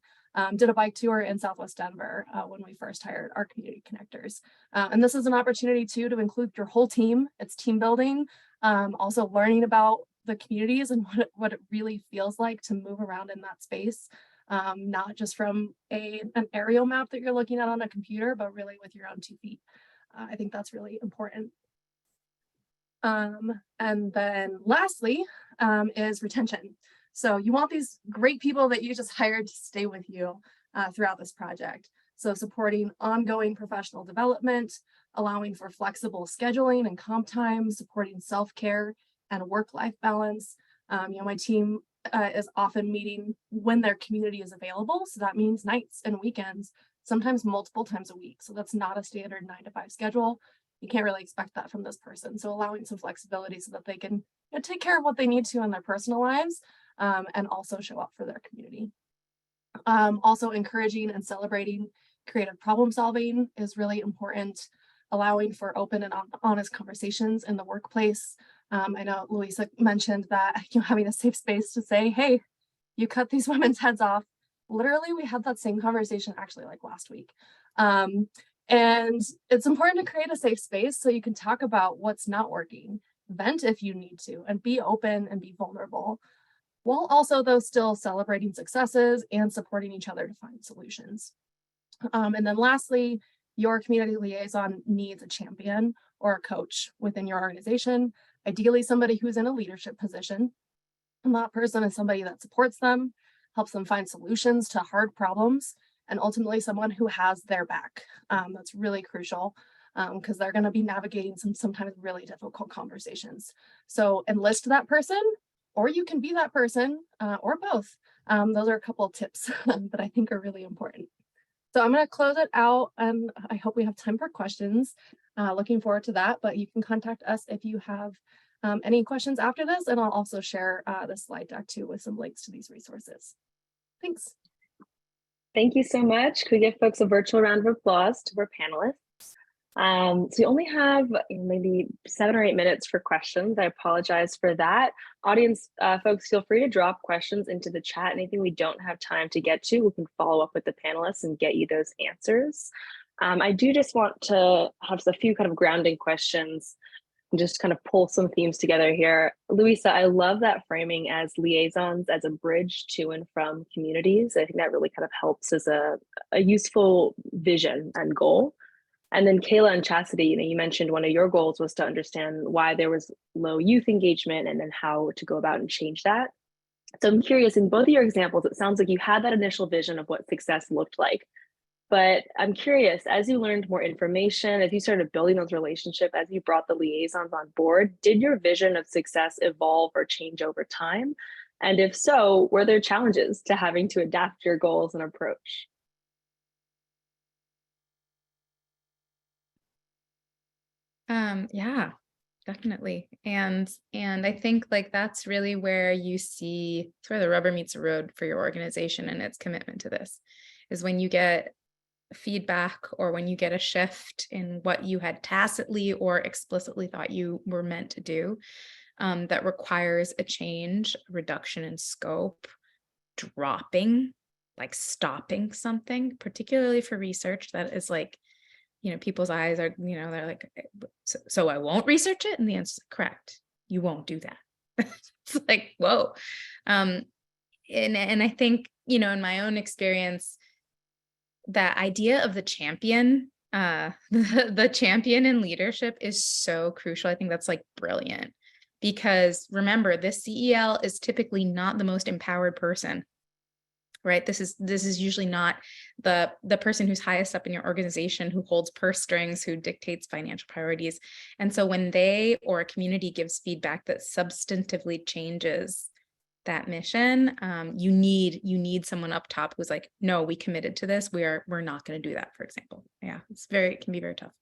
Speaker 5: did a bike tour in Southwest Denver when we first hired our community connectors. And this is an opportunity too to include your whole team. It's team building, also learning about the communities and what it really feels like to move around in that space. Not just from an aerial map that you're looking at on a computer, but really with your own 2 feet. I think that's really important. And then lastly is retention. So you want these great people that you just hired to stay with you throughout this project. So supporting ongoing professional development, allowing for flexible scheduling and comp time, supporting self-care and work-life balance. My team is often meeting when their community is available. So that means nights and weekends, sometimes multiple times a week. So that's not a standard 9-to-5 schedule. You can't really expect that from this person. So allowing some flexibility so that they can take care of what they need to in their personal lives and also show up for their community. Also encouraging and celebrating creative problem solving is really important. Allowing for open and honest conversations in the workplace. I know Louisa mentioned that having a safe space to say, hey, you cut these women's heads off. Literally, we had that same conversation actually like last week. And it's important to create a safe space so you can talk about what's not working, vent if you need to, and be open and be vulnerable, while also though still celebrating successes and supporting each other to find solutions. And then lastly, your community liaison needs a champion or a coach within your organization, ideally somebody who's in a leadership position. And that person is somebody that supports them, helps them find solutions to hard problems, and ultimately someone who has their back. That's really crucial because they're going to be navigating sometimes really difficult conversations. So enlist that person, or you can be that person, or both. Those are a couple of tips that I think are really important. So I'm going to close it out, and I hope we have time for questions. Looking forward to that, but you can contact us if you have any questions after this, and I'll also share the slide deck too with some links to these resources. Thanks.
Speaker 3: Thank you so much. Could we give folks a virtual round of applause to our panelists? So we only have maybe 7 or 8 minutes for questions. I apologize for that. Audience folks, feel free to drop questions into the chat. Anything we don't have time to get to, we can follow up with the panelists and get you those answers. I do just want to have a few kind of grounding questions. just kind of pull some themes together here. Louisa, I love that framing as liaisons as a bridge to and from communities. I think that really kind of helps as a useful vision and goal. And then Kayla and Chastity, you mentioned one of your goals was to understand why there was low youth engagement and then how to go about and change that. So I'm curious, in both of your examples, it sounds like you had that initial vision of what success looked like. But I'm curious, as you learned more information, as you started building those relationships, as you brought the liaisons on board, did your vision of success evolve or change over time? And if so, were there challenges to having to adapt your goals and approach?
Speaker 4: Yeah, definitely. And I think like that's really where you see it's where the rubber meets the road for your organization and its commitment to this is when you get feedback or when you get a shift in what you had tacitly or explicitly thought you were meant to do, that requires a change, a reduction in scope, dropping, like stopping something, particularly for research that is like, people's eyes are, they're like, so I won't research it. And the answer is correct. You won't do that. It's like, whoa. And I think, in my own experience, that idea of the champion, the champion in leadership is so crucial. I think that's like brilliant because remember, this CEL is typically not the most empowered person. Right. This is usually not the person who's highest up in your organization, who holds purse strings, who dictates financial priorities. And so when they or a community gives feedback that substantively changes that mission, you need someone up top who's like, no, we committed to this. We're not going to do that, for example. Yeah, it can be very tough.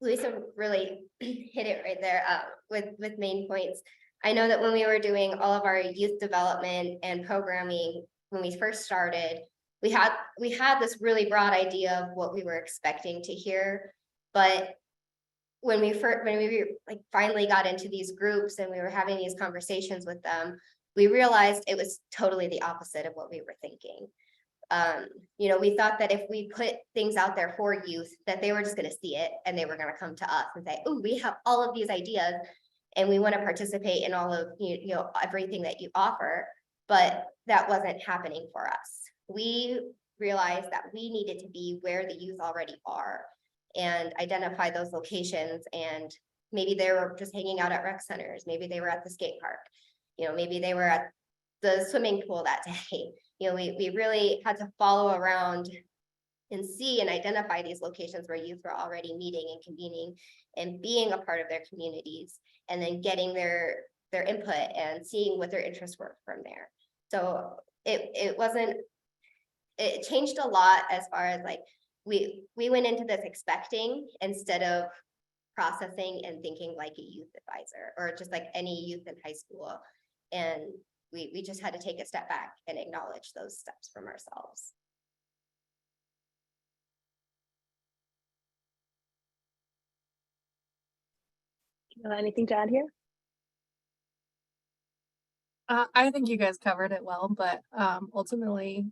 Speaker 6: Lisa really hit it right there with main points. I know that when we were doing all of our youth development and programming, when we first started, we had this really broad idea of what we were expecting to hear. But when we finally got into these groups and we were having these conversations with them, we realized it was totally the opposite of what we were thinking. We thought that if we put things out there for youth, that they were just going to see it and they were going to come to us and say, oh, we have all of these ideas and we want to participate in all of everything that you offer. But that wasn't happening for us. We realized that we needed to be where the youth already are and identify those locations. And maybe they were just hanging out at rec centers. Maybe they were at the skate park. Maybe they were at the swimming pool that day. We really had to follow around and see and identify these locations where youth were already meeting and convening and being a part of their communities, and then getting their input and seeing what their interests were from there. So it changed a lot as far as like we went into this expecting instead of processing and thinking like a youth advisor or just like any youth in high school. And we just had to take a step back and acknowledge those steps from ourselves.
Speaker 3: Anything to add here?
Speaker 5: I think you guys covered it well, but ultimately,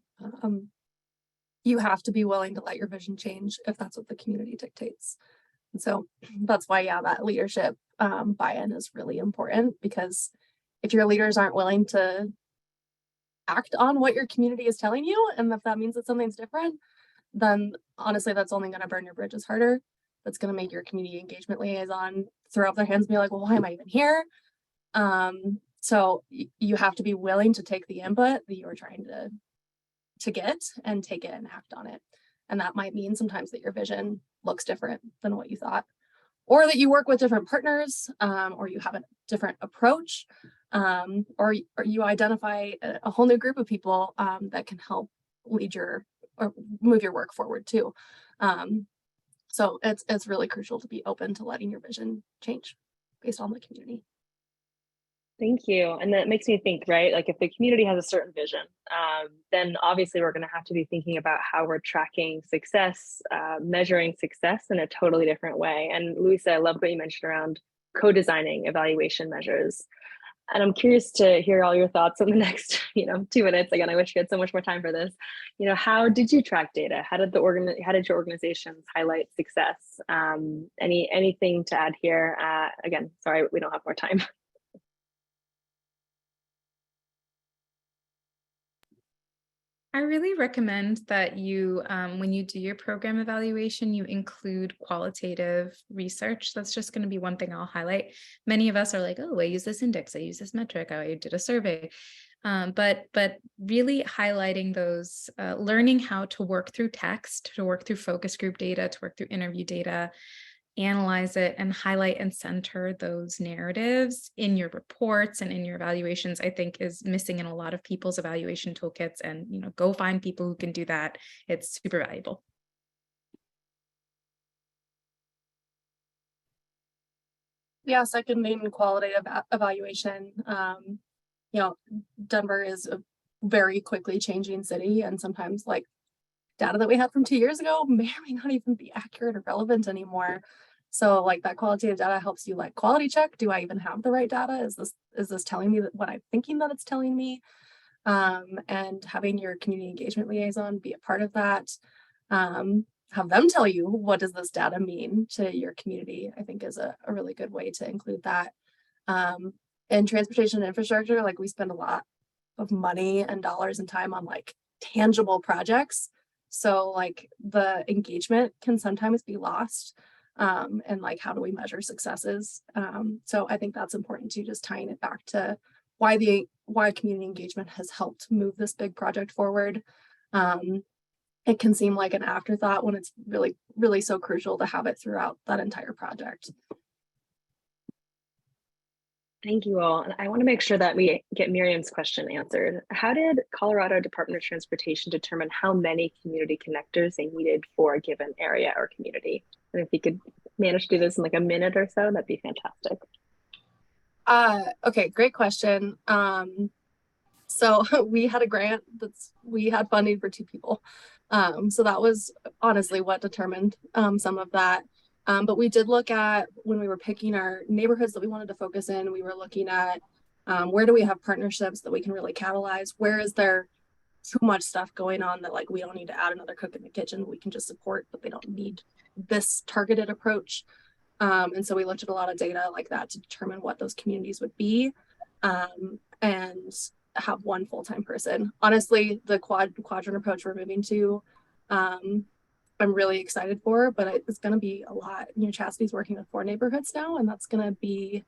Speaker 5: you have to be willing to let your vision change if that's what the community dictates. And so that's why, that leadership buy-in is really important, because if your leaders aren't willing to act on what your community is telling you, and if that means that something's different, then honestly, that's only going to burn your bridges harder. That's going to make your community engagement liaison throw up their hands and be like, well, why am I even here? So you have to be willing to take the input that you were trying to get and take it and act on it. And that might mean sometimes that your vision looks different than what you thought, or that you work with different partners, or you have a different approach, or you identify a whole new group of people that can help lead or move your work forward too. So it's really crucial to be open to letting your vision change based on the community.
Speaker 3: Thank you. And that makes me think, right? Like if the community has a certain vision, then obviously we're going to have to be thinking about how we're tracking success, measuring success in a totally different way. And Louisa, I love what you mentioned around co-designing evaluation measures. And I'm curious to hear all your thoughts in the next, 2 minutes. Again, I wish we had so much more time for this. How did you track data? How did your organizations highlight success? Anything to add here? Again, sorry, we don't have more time.
Speaker 4: I really recommend that you, when you do your program evaluation, you include qualitative research. That's just going to be one thing I'll highlight. Many of us are like, oh, I use this index, I use this metric, I did a survey. But really highlighting those, learning how to work through text, to work through focus group data, to work through interview data, analyze it and highlight and center those narratives in your reports and in your evaluations, I think is missing in a lot of people's evaluation toolkits. And, go find people who can do that. It's super valuable.
Speaker 5: Yeah, seconding qualitative evaluation. Denver is a very quickly changing city, and sometimes like data that we had from 2 years ago may or may not even be accurate or relevant anymore. So like that qualitative data helps you like quality check. Do I even have the right data? Is this telling me what I'm thinking that it's telling me? And having your community engagement liaison be a part of that. Have them tell you, what does this data mean to your community, I think is a really good way to include that. In transportation and infrastructure, like we spend a lot of money and dollars and time on like tangible projects. So like the engagement can sometimes be lost. And like, how do we measure successes? So I think that's important too, just tying it back to why community engagement has helped move this big project forward. It can seem like an afterthought when it's really, really so crucial to have it throughout that entire project.
Speaker 3: Thank you all. And I want to make sure that we get Miriam's question answered. How did Colorado Department of Transportation determine how many community connectors they needed for a given area or community? And if you could manage to do this in like a minute or so, that'd be fantastic.
Speaker 5: Okay, great question. So we had a grant we had funding for 2 people. So that was honestly what determined some of that. But we did look at, when we were picking our neighborhoods that we wanted to focus in, we were looking at where do we have partnerships that we can really catalyze? Where is there too much stuff going on that like we don't need to add another cook in the kitchen, we can just support, but they don't need this targeted approach. And so we looked at a lot of data like that to determine what those communities would be, and have one full-time person. Honestly, the quadrant approach we're moving to, I'm really excited for, but it's going to be a lot. Chastity's working with 4 neighborhoods now, and that's going to be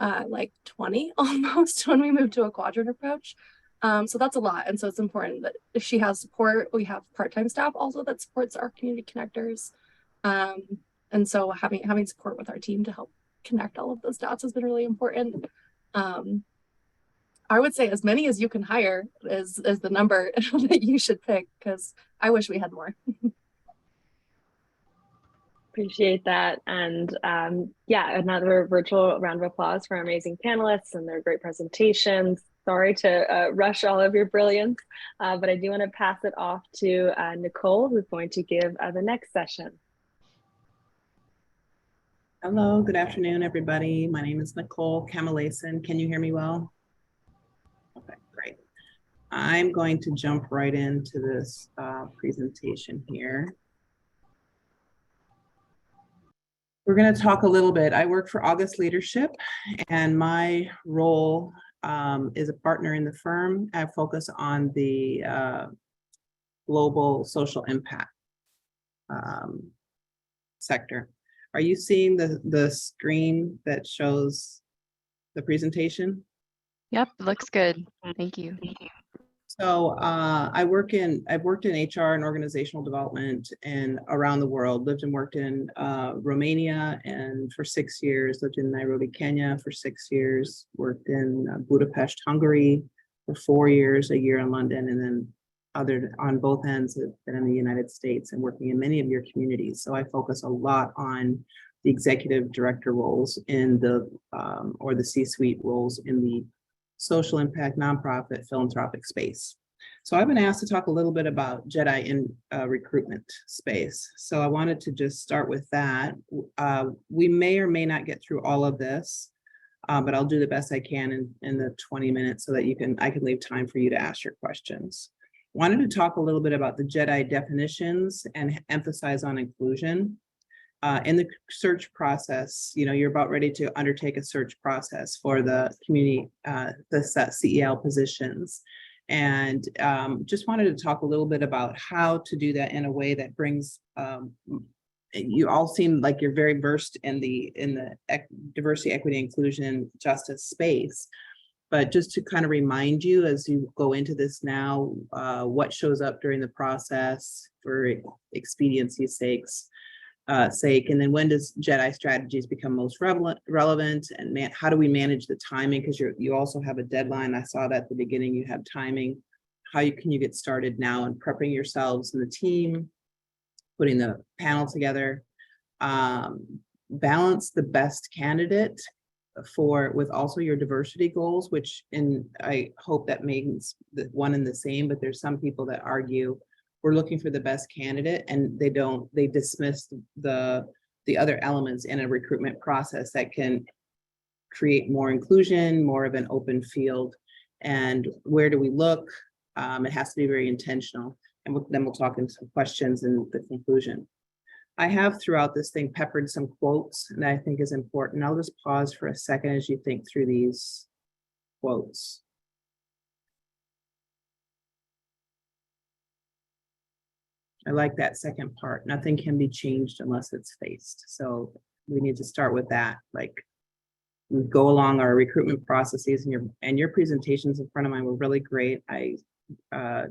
Speaker 5: like 20 almost when we move to a quadrant approach. So that's a lot. And so it's important that if she has support, we have part-time staff also that supports our community connectors. And so having support with our team to help connect all of those dots has been really important. I would say as many as you can hire is the number that you should pick, because I wish we had more.
Speaker 3: Appreciate that. And yeah, another virtual round of applause for our amazing panelists and their great presentations. Sorry to rush all of your brilliance, but I do want to pass it off to Nicole, who's going to give the next session.
Speaker 7: Hello, good afternoon, everybody. My name is Nicole Camalason. Can you hear me well? Okay, great. I'm going to jump right into this presentation here. We're going to talk a little bit. I work for August Leadership, and my role is a partner in the firm. I focus on the global social impact sector. Are you seeing the screen that shows the presentation?
Speaker 2: Yep, looks good. Thank you.
Speaker 7: So I've worked in HR and organizational development and around the world. Lived and worked in Romania and for 6 years. Lived in Nairobi, Kenya for 6 years. Worked in Budapest, Hungary for 4 years, a year in London, and then on both ends have been in the United States and working in many of your communities. So I focus a lot on the executive director roles in the or the C-suite roles in the social impact, nonprofit, philanthropic space. So I've been asked to talk a little bit about JEDI in recruitment space. So I wanted to just start with that. We may or may not get through all of this. but I'll do the best I can in the 20 minutes so that I can leave time for you to ask your questions. Wanted to talk a little bit about the JEDI definitions and emphasize on inclusion. In the search process, you're about ready to undertake a search process for the community, the CEL positions. And just wanted to talk a little bit about how to do that in a way that brings, you all seem like you're very versed in the diversity, equity, inclusion, justice space. But just to kind of remind you as you go into this now, what shows up during the process for expediency's sake, and then when does JEDI strategies become most relevant, and how do we manage the timing, because you also have a deadline. I saw that at the beginning, you have timing. How can you get started now in prepping yourselves and the team, putting the panel together, balance the best candidate with also your diversity goals, which I hope that means one and the same, but there's some people that argue we're looking for the best candidate, and they dismiss the other elements in a recruitment process that can create more inclusion, more of an open field. And where do we look? It has to be very intentional. And then we'll talk into some questions in the conclusion. I have throughout this thing peppered some quotes that I think is important. I'll just pause for a second as you think through these quotes. I like that second part. Nothing can be changed unless it's faced. So we need to start with that. Like, we go along our recruitment processes, and your presentations in front of mine were really great. I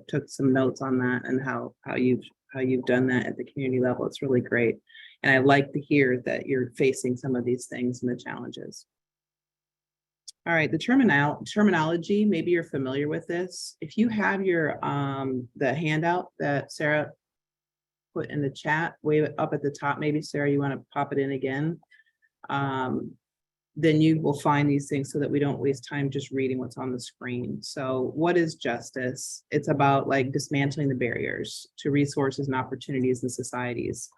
Speaker 7: took some notes on that and how you've done that at the community level. It's really great. And I like to hear that you're facing some of these things and the challenges. All right, the terminology, maybe you're familiar with this. If you have your the handout that Sarah put in the chat way up at the top, maybe Sarah, you want to pop it in again, then you will find these things so that we don't waste time just reading what's on the screen. So what is justice? It's about like dismantling the barriers to resources and opportunities in societies,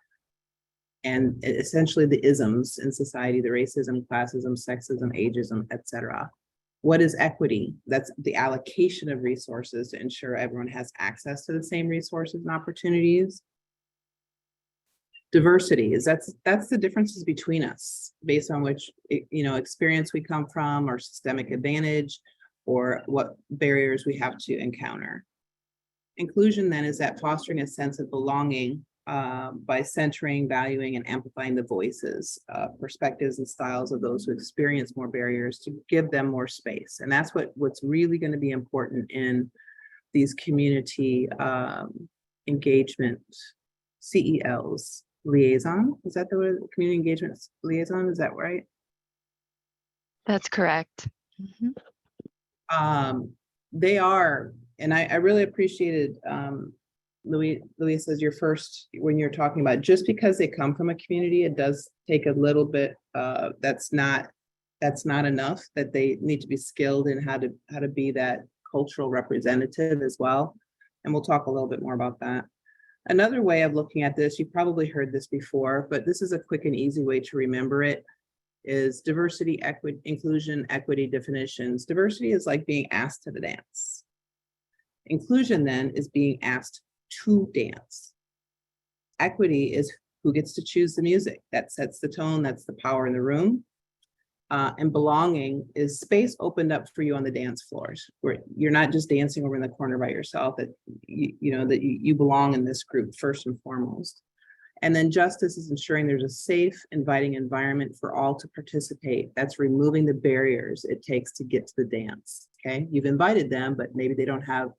Speaker 7: and essentially the isms in society, the racism, classism, sexism, ageism, etc. What is equity? That's the allocation of resources to ensure everyone has access to the same resources and opportunities. Diversity is that's the differences between us based on which experience we come from, or systemic advantage, or what barriers we have to encounter. Inclusion then is that fostering a sense of belonging by centering, valuing, and amplifying the voices, perspectives, and styles of those who experience more barriers to give them more space. And that's what's really going to be important in these community engagement CELs. Liaison, is that the word? Community engagement liaison, is that right?
Speaker 2: That's correct.
Speaker 7: They are, and I really appreciated Louise says your first, when you're talking about just because they come from a community, it does take a little bit, that's not enough, that they need to be skilled in how to be that cultural representative as well. And we'll talk a little bit more about that. Another way of looking at this, you probably heard this before, but this is a quick and easy way to remember it, is diversity, equity, inclusion, equity definitions. Diversity is like being asked to dance. Inclusion then is being asked to dance. Equity is who gets to choose the music. That sets the tone, that's the power in the room. And belonging is space opened up for you on the dance floors, where you're not just dancing over in the corner by yourself, that you belong in this group first and foremost. And then justice is ensuring there's a safe, inviting environment for all to participate. That's removing the barriers it takes to get to the dance. Okay, you've invited them, but maybe they don't have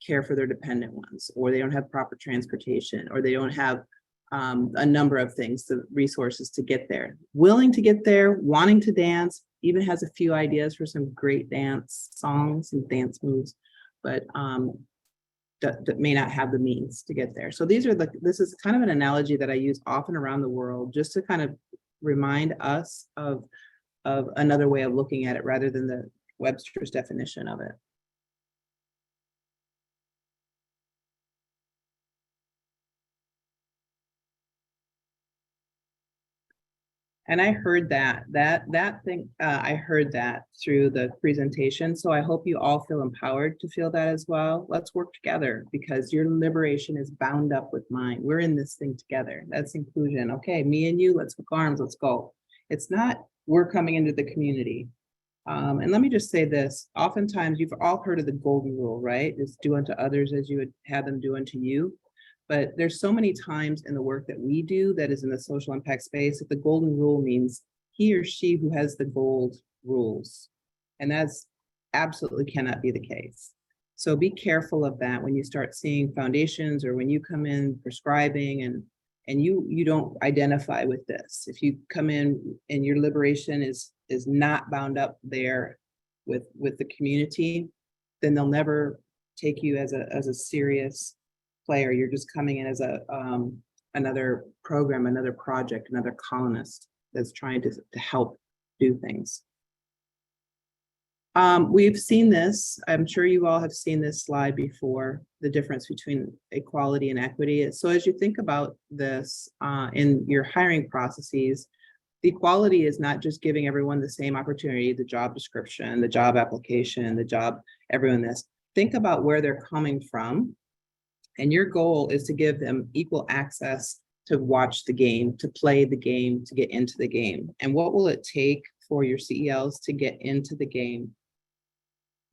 Speaker 7: care for their dependent ones, or they don't have proper transportation, or they don't have a number of things, the resources to get there. Willing to get there, wanting to dance, even has a few ideas for some great dance songs and dance moves, but that may not have the means to get there. So this is kind of an analogy that I use often around the world, just to kind of remind us of another way of looking at it rather than the Webster's definition of it. And I heard that thing, I heard that through the presentation. So I hope you all feel empowered to feel that as well. Let's work together because your liberation is bound up with mine. We're in this thing together. That's inclusion. Okay, me and you, let's hook arms, let's go. It's not we're coming into the community. And let me just say this, oftentimes you've all heard of the golden rule, right? It's do unto others as you would have them do unto you. But there's so many times in the work that we do that is in the social impact space that the golden rule means he or she who has the gold rules. And that's absolutely cannot be the case. So be careful of that when you start seeing foundations or when you come in prescribing and you don't identify with this. If you come in and your liberation is not bound up there with the community, then they'll never take you as a serious player. You're just coming in as a another program, another project, another colonist that's trying to help do things. We've seen this, I'm sure you all have seen this slide before, the difference between equality and equity. So as you think about this in your hiring processes, the equality is not just giving everyone the same opportunity, the job description, the job application, the job, everyone this. Think about where they're coming from. And your goal is to give them equal access to watch the game, to play the game, to get into the game. And what will it take for your CELs to get into the game?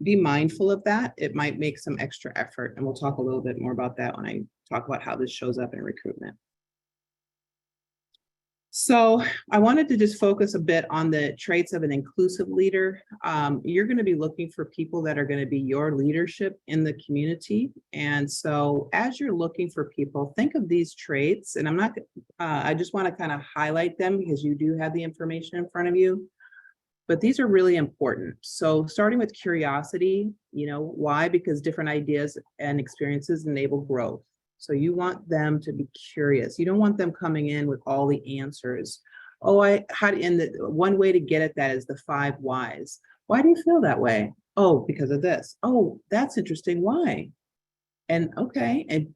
Speaker 7: Be mindful of that. It might make some extra effort. And we'll talk a little bit more about that when I talk about how this shows up in recruitment. So I wanted to just focus a bit on the traits of an inclusive leader. You're going to be looking for people that are going to be your leadership in the community. And so as you're looking for people, think of these traits. And I just want to kind of highlight them because you do have the information in front of you. But these are really important. So starting with curiosity, why? Because different ideas and experiences enable growth. So you want them to be curious. You don't want them coming in with all the answers. One way to get at that is the 5 whys. Why do you feel that way? Oh, because of this. Oh, that's interesting. Why? And okay, and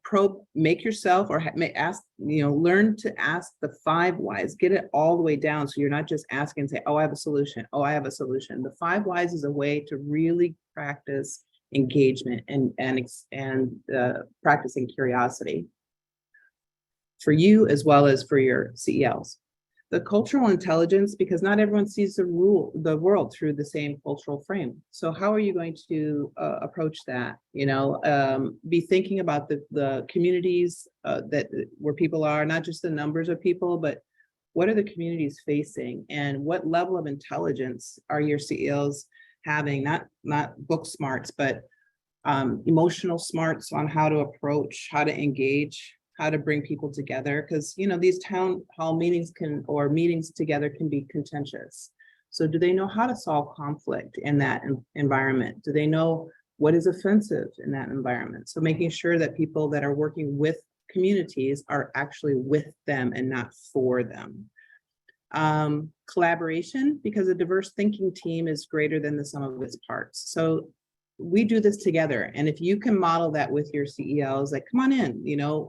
Speaker 7: make yourself or ask, learn to ask the 5 whys, get it all the way down. So you're not just asking and say, oh, I have a solution. Oh, I have a solution. The 5 whys is a way to really practice engagement and practicing curiosity for you as well as for your CELs. The cultural intelligence, because not everyone sees the world through the same cultural frame. So how are you going to approach that? Be thinking about the communities where people are, not just the numbers of people, but what are the communities facing and what level of intelligence are your CELs having, not book smarts, but emotional smarts on how to approach, how to engage, how to bring people together. Because, these town hall meetings meetings together can be contentious. So do they know how to solve conflict in that environment? Do they know what is offensive in that environment? So making sure that people that are working with communities are actually with them and not for them. Collaboration, because a diverse thinking team is greater than the sum of its parts. So we do this together. And if you can model that with your CELs, like, come on in,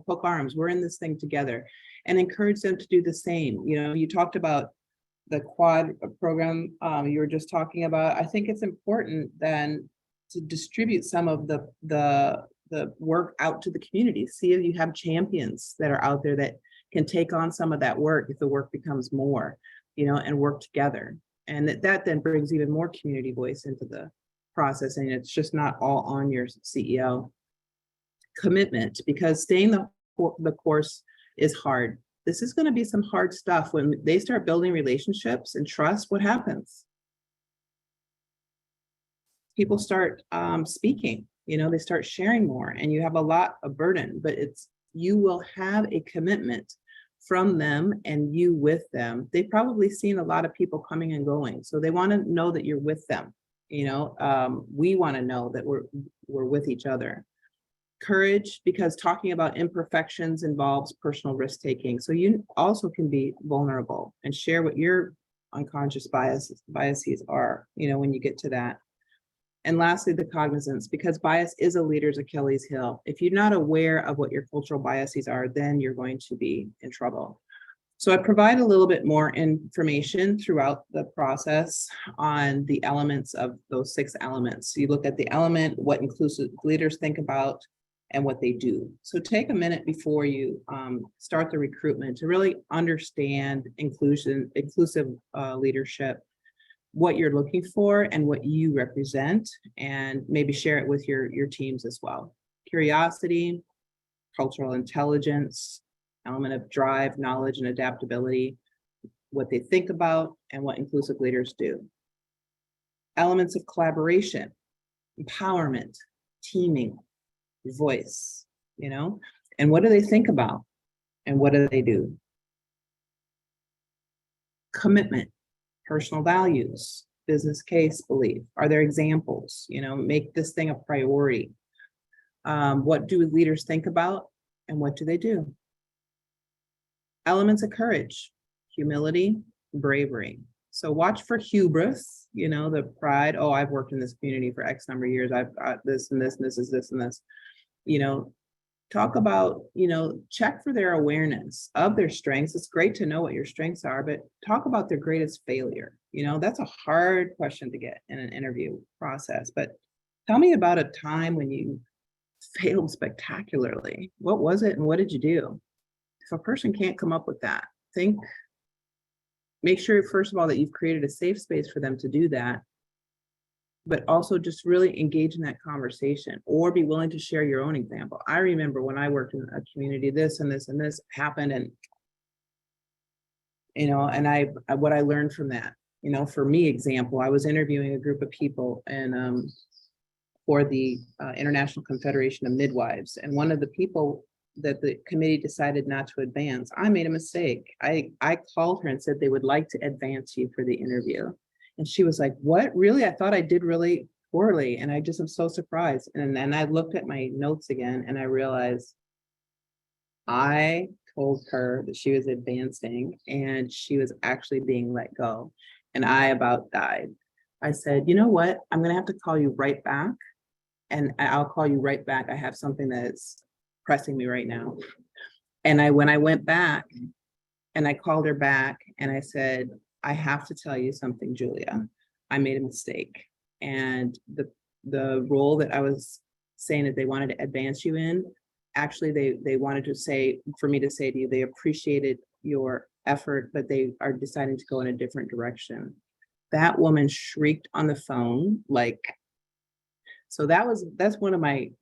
Speaker 7: hook arms, we're in this thing together, and encourage them to do the same. You talked about the quad program you were just talking about. I think it's important then to distribute some of the work out to the community. See if you have champions that are out there that can take on some of that work if the work becomes more, and work together. And that then brings even more community voice into the process, and it's just not all on your CEL. Commitment, because staying the course is hard. This is going to be some hard stuff. When they start building relationships and trust, what happens? People start speaking, they start sharing more, and you have a lot of burden, but you will have a commitment from them and you with them. They've probably seen a lot of people coming and going, so they want to know that you're with them. We want to know that we're with each other. Courage, because talking about imperfections involves personal risk-taking. So you also can be vulnerable and share what your unconscious biases are, when you get to that. And lastly, the cognizance, because bias is a leader's Achilles heel. If you're not aware of what your cultural biases are, then you're going to be in trouble. So I provide a little bit more information throughout the process on the elements of those 6 elements. You look at the element, what inclusive leaders think about, and what they do. So take a minute before you start the recruitment to really understand inclusive leadership, what you're looking for and what you represent, and maybe share it with your teams as well. Curiosity, cultural intelligence, element of drive, knowledge, and adaptability, what they think about, and what inclusive leaders do. Elements of collaboration, empowerment, teaming, voice, and what do they think about, and what do they do? Commitment, personal values, business case belief. Are there examples? Make this thing a priority. What do leaders think about, and what do they do? Elements of courage, humility, bravery. So watch for hubris, the pride. Oh, I've worked in this community for X number of years. I've got this and this, and this is this and this. Talk about, check for their awareness of their strengths. It's great to know what your strengths are, but talk about their greatest failure. That's a hard question to get in an interview process. But tell me about a time when you failed spectacularly. What was it and what did you do? If a person can't come up with that, make sure, first of all, that you've created a safe space for them to do that, but also just really engage in that conversation, or be willing to share your own example. I remember when I worked in a community, this and this and this happened, and what I learned from that, for me, example, I was interviewing a group of people and for the International Confederation of Midwives, and one of the people that the committee decided not to advance, I made a mistake. I called her and said they would like to advance you for the interview. And she was like, what? Really? I thought I did really poorly. And I just am so surprised. And then I looked at my notes again and I realized I told her that she was advancing and she was actually being let go. And I about died. I said, you know what? I'm going to have to call you right back. And I'll call you right back. I have something that's pressing me right now. And when I went back and I called her back and I said, I have to tell you something, Julia. I made a mistake. And the role that I was saying that they wanted to advance you in, actually they wanted to say, for me to say to you, they appreciated your effort, but they are deciding to go in a different direction. That woman shrieked on the phone, so that's one of my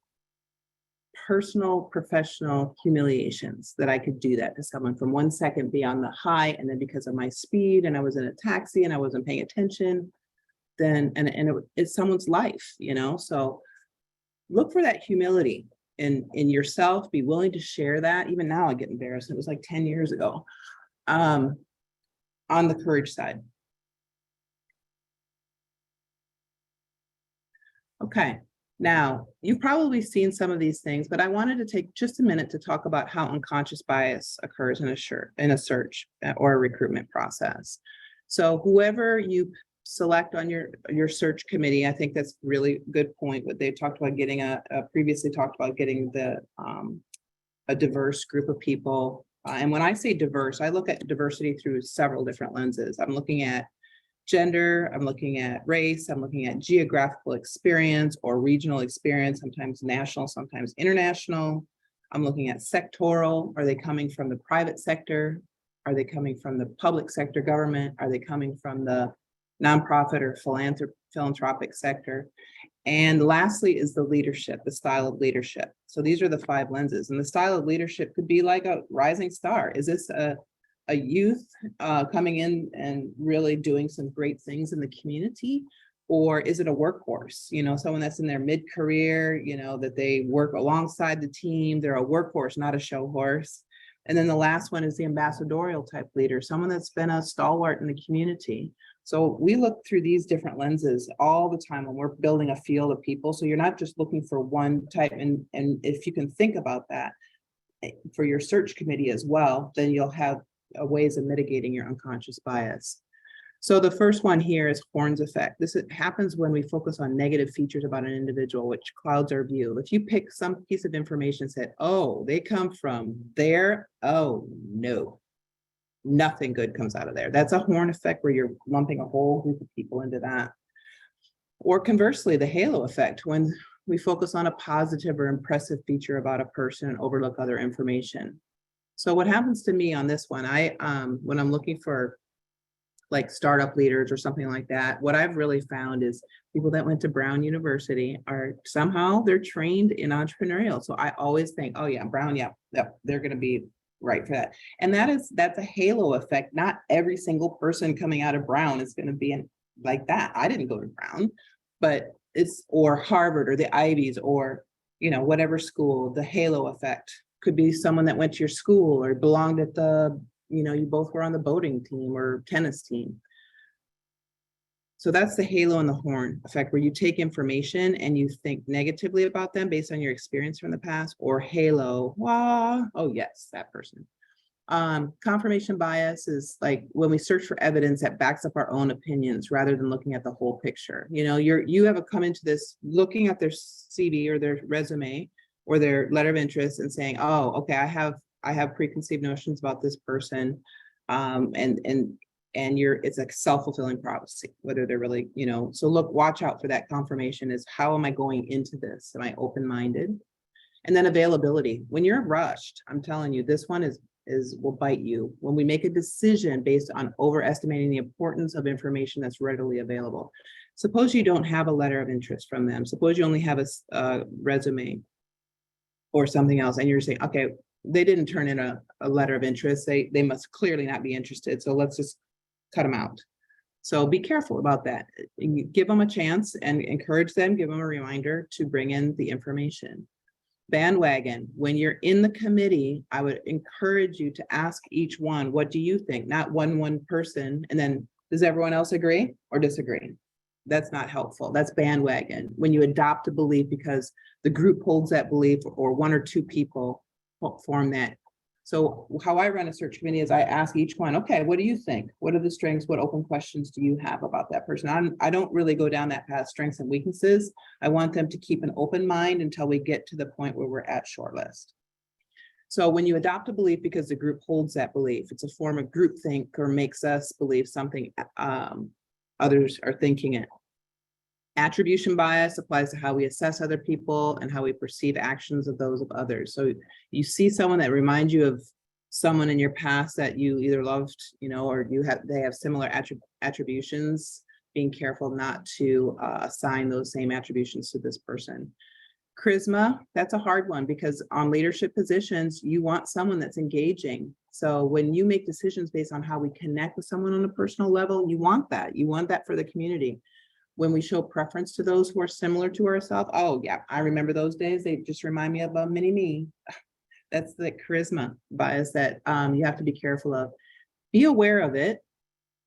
Speaker 7: personal, professional humiliations, that I could do that to someone from 1 second be on the high, and then because of my speed and I was in a taxi and I wasn't paying attention, then it's someone's life, so look for that humility in yourself. Be willing to share that. Even now I get embarrassed. It was like 10 years ago. On the courage side. Okay. Now, you've probably seen some of these things, but I wanted to take just a minute to talk about how unconscious bias occurs in a search or a recruitment process. So whoever you select on your search committee, I think that's really good point. What they talked about getting previously talked about getting a diverse group of people. And when I say diverse, I look at diversity through several different lenses. I'm looking at gender, I'm looking at race, I'm looking at geographical experience or regional experience, sometimes national, sometimes international. I'm looking at sectoral. Are they coming from the private sector? Are they coming from the public sector government? Are they coming from the nonprofit or philanthropic sector? And lastly is the leadership, the style of leadership. So these are the 5 lenses, and the style of leadership could be like a rising star. Is this a youth coming in and really doing some great things in the community? Or is it a workhorse, someone that's in their mid-career, that they work alongside the team, they're a workhorse, not a show horse. And then the last one is the ambassadorial type leader, someone that's been a stalwart in the community. So we look through these different lenses all the time when we're building a field of people. So you're not just looking for one type, and if you can think about that for your search committee as well, then you'll have ways of mitigating your unconscious bias. So the first one here is Horn's effect. This happens when we focus on negative features about an individual, which clouds our view. If you pick some piece of information and said, oh, they come from there, oh no, nothing good comes out of there. That's a horn effect where you're lumping a whole group of people into that. Or conversely, the halo effect, when we focus on a positive or impressive feature about a person and overlook other information. So what happens to me on this one, when I'm looking for like startup leaders or something like that, what I've really found is people that went to Brown University are somehow they're trained in entrepreneurial. So I always think, oh yeah, Brown, yeah, they're going to be right for that. And that's a halo effect. Not every single person coming out of Brown is going to be like that. I didn't go to Brown, but it's, or Harvard or the Ivies or, you know, whatever school. The halo effect could be someone that went to your school or belonged at the, you know, you both were on the boating team or tennis team. So that's the halo and the horn effect, where you take information and you think negatively about them based on your experience from the past, or halo, wow, oh yes, that person. Confirmation bias is like when we search for evidence that backs up our own opinions rather than looking at the whole picture. You know, you have come into this looking at their CV or their resume or their letter of interest and saying, oh, okay, I have preconceived notions about this person. And it's a self-fulfilling prophecy, whether they're really, you know, so look, watch out for that confirmation is, how am I going into this? Am I open-minded? And then availability. When you're rushed, I'm telling you, this one will bite you. When we make a decision based on overestimating the importance of information that's readily available. Suppose you don't have a letter of interest from them. Suppose you only have a resume or something else, and you're saying, okay, they didn't turn in a letter of interest. They must clearly not be interested. So let's just cut them out. So be careful about that. Give them a chance and encourage them, give them a reminder to bring in the information. Bandwagon, when you're in the committee, I would encourage you to ask each one, what do you think? Not one person, and then does everyone else agree or disagree? That's not helpful. That's bandwagon. When you adopt a belief because the group holds that belief or one or two people form that. So how I run a search committee is I ask each one, okay, what do you think? What are the strengths? What open questions do you have about that person? I don't really go down that path, strengths and weaknesses. I want them to keep an open mind until we get to the point where we're at shortlist. So when you adopt a belief because the group holds that belief, it's a form of groupthink or makes us believe something others are thinking it. Attribution bias applies to how we assess other people and how we perceive actions of those of others. So you see someone that reminds you of someone in your past that you either loved, you know, or they have similar attributions, being careful not to assign those same attributions to this person. Charisma, that's a hard one because on leadership positions, you want someone that's engaging. So when you make decisions based on how we connect with someone on a personal level, you want that. You want that for the community. When we show preference to those who are similar to ourselves, oh yeah, I remember those days. They just remind me of a mini me. That's the charisma bias that you have to be careful of. Be aware of it,